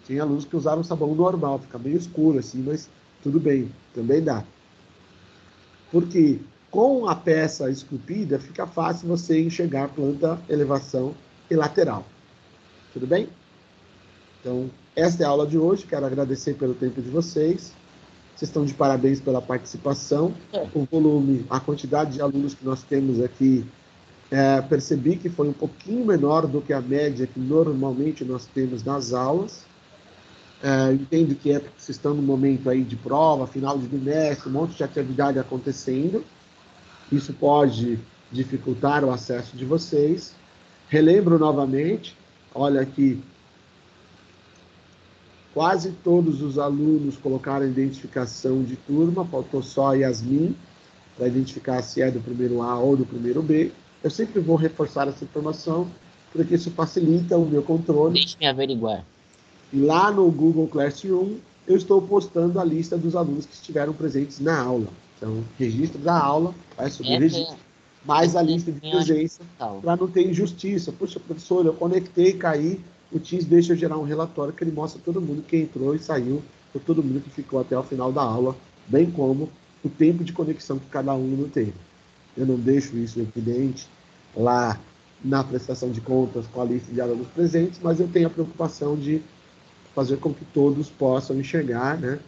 Tinha alunos que usaram sabão normal, fica meio escuro assim, mas tudo bem, também dá. Porque com a peça esculpida, fica fácil você enxergar planta, elevação e lateral. Tudo bem? Então, esta é a aula de hoje. Quero agradecer pelo tempo de vocês. Vocês estão de parabéns pela participação. O volume, a quantidade de alunos que nós temos aqui, percebi que foi um pouquinho menor do que a média que normalmente nós temos nas aulas. Entendo que é porque vocês estão no momento aí de prova, final de bimestre, um monte de atividade acontecendo. Isso pode dificultar o acesso de vocês. Relembro novamente, olha aqui, Quase todos os alunos colocaram identificação de turma, faltou só a Yasmin, para identificar se é do primeiro A ou do primeiro B. Eu sempre vou reforçar essa informação, porque isso facilita o meu controle. Deixe-me averiguar. E lá no Google Classroom, eu estou postando a lista dos alunos que estiveram presentes na aula. Então, registro da aula, vai subir o registro, mais a lista de presença, para não ter injustiça. Puxa, professor, eu conectei, caí, o Teams deixa eu gerar um relatório que ele mostra todo mundo que entrou e saiu, por todo mundo que ficou até o final da aula, bem como o tempo de conexão que cada aluno teve. Eu não deixo isso evidente lá na prestação de contas com a lista de alunos presentes, mas eu tenho a preocupação de fazer com que todos possam enxergar, né?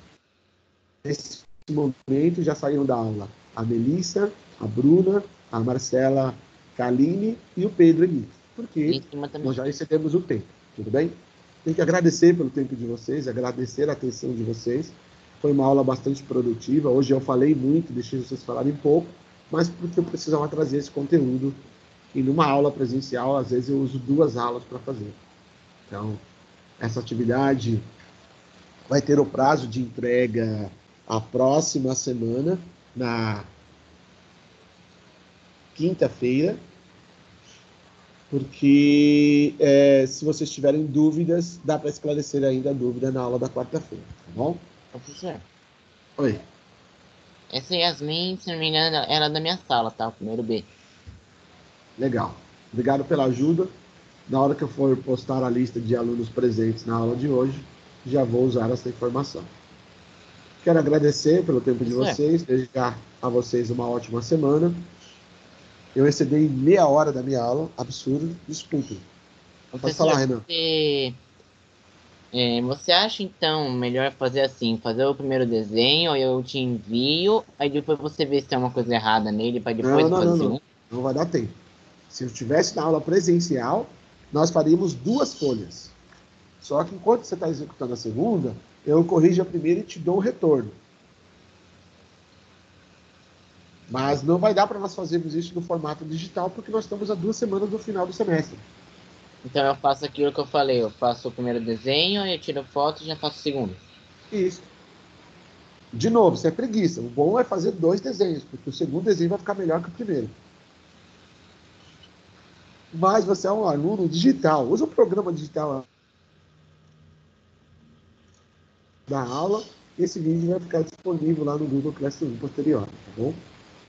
Nesse momento já saíram da aula a Melissa, a Bruna, a Marcela Kaline e o Pedro Henrique, porque nós já excedemos o tempo, tudo bem? Tenho que agradecer pelo tempo de vocês, agradecer a atenção de vocês. Foi uma aula bastante produtiva. Hoje eu falei muito, deixei vocês falarem pouco, mas porque eu precisava trazer esse conteúdo. E numa aula presencial, às vezes eu uso 2 aulas para fazer. Então, essa atividade vai ter o prazo de entrega a próxima semana, na quinta-feira, porque se vocês tiverem dúvidas, dá para esclarecer ainda a dúvida na aula da quarta-feira, tá bom? Professor. Oi. Essa Yasmin, se não me engano, ela é da minha sala, tá? O primeiro B. Legal. Obrigado pela ajuda. Na hora que eu for postar a lista de alunos presentes na aula de hoje, já vou usar essa informação. Quero agradecer pelo tempo de vocês, desejar a vocês uma ótima semana. Eu excedei meia hora da minha aula, absurdo, desculpe. Pode falar, Renan. Você acha, então, melhor fazer assim, fazer o primeiro desenho, aí eu te envio, aí depois você vê se tem uma coisa errada nele, para depois fazer um? Não vai dar tempo. Se eu estivesse na aula presencial, nós faríamos 2 folhas. Só que enquanto você está executando a segunda, eu corrijo a primeira e te dou o retorno. Mas não vai dar para nós fazermos isso no formato digital, porque nós estamos a 2 semanas do final do semestre. Então eu faço aquilo que eu falei, eu faço o primeiro desenho, eu tiro foto e já faço o segundo. Isso. De novo, isso é preguiça. O bom é fazer 2 desenhos, porque o segundo desenho vai ficar melhor que o primeiro. Mas você é um aluno digital. Usa o programa digital da aula. Esse vídeo vai ficar disponível lá no Google Classroom posterior, tá bom?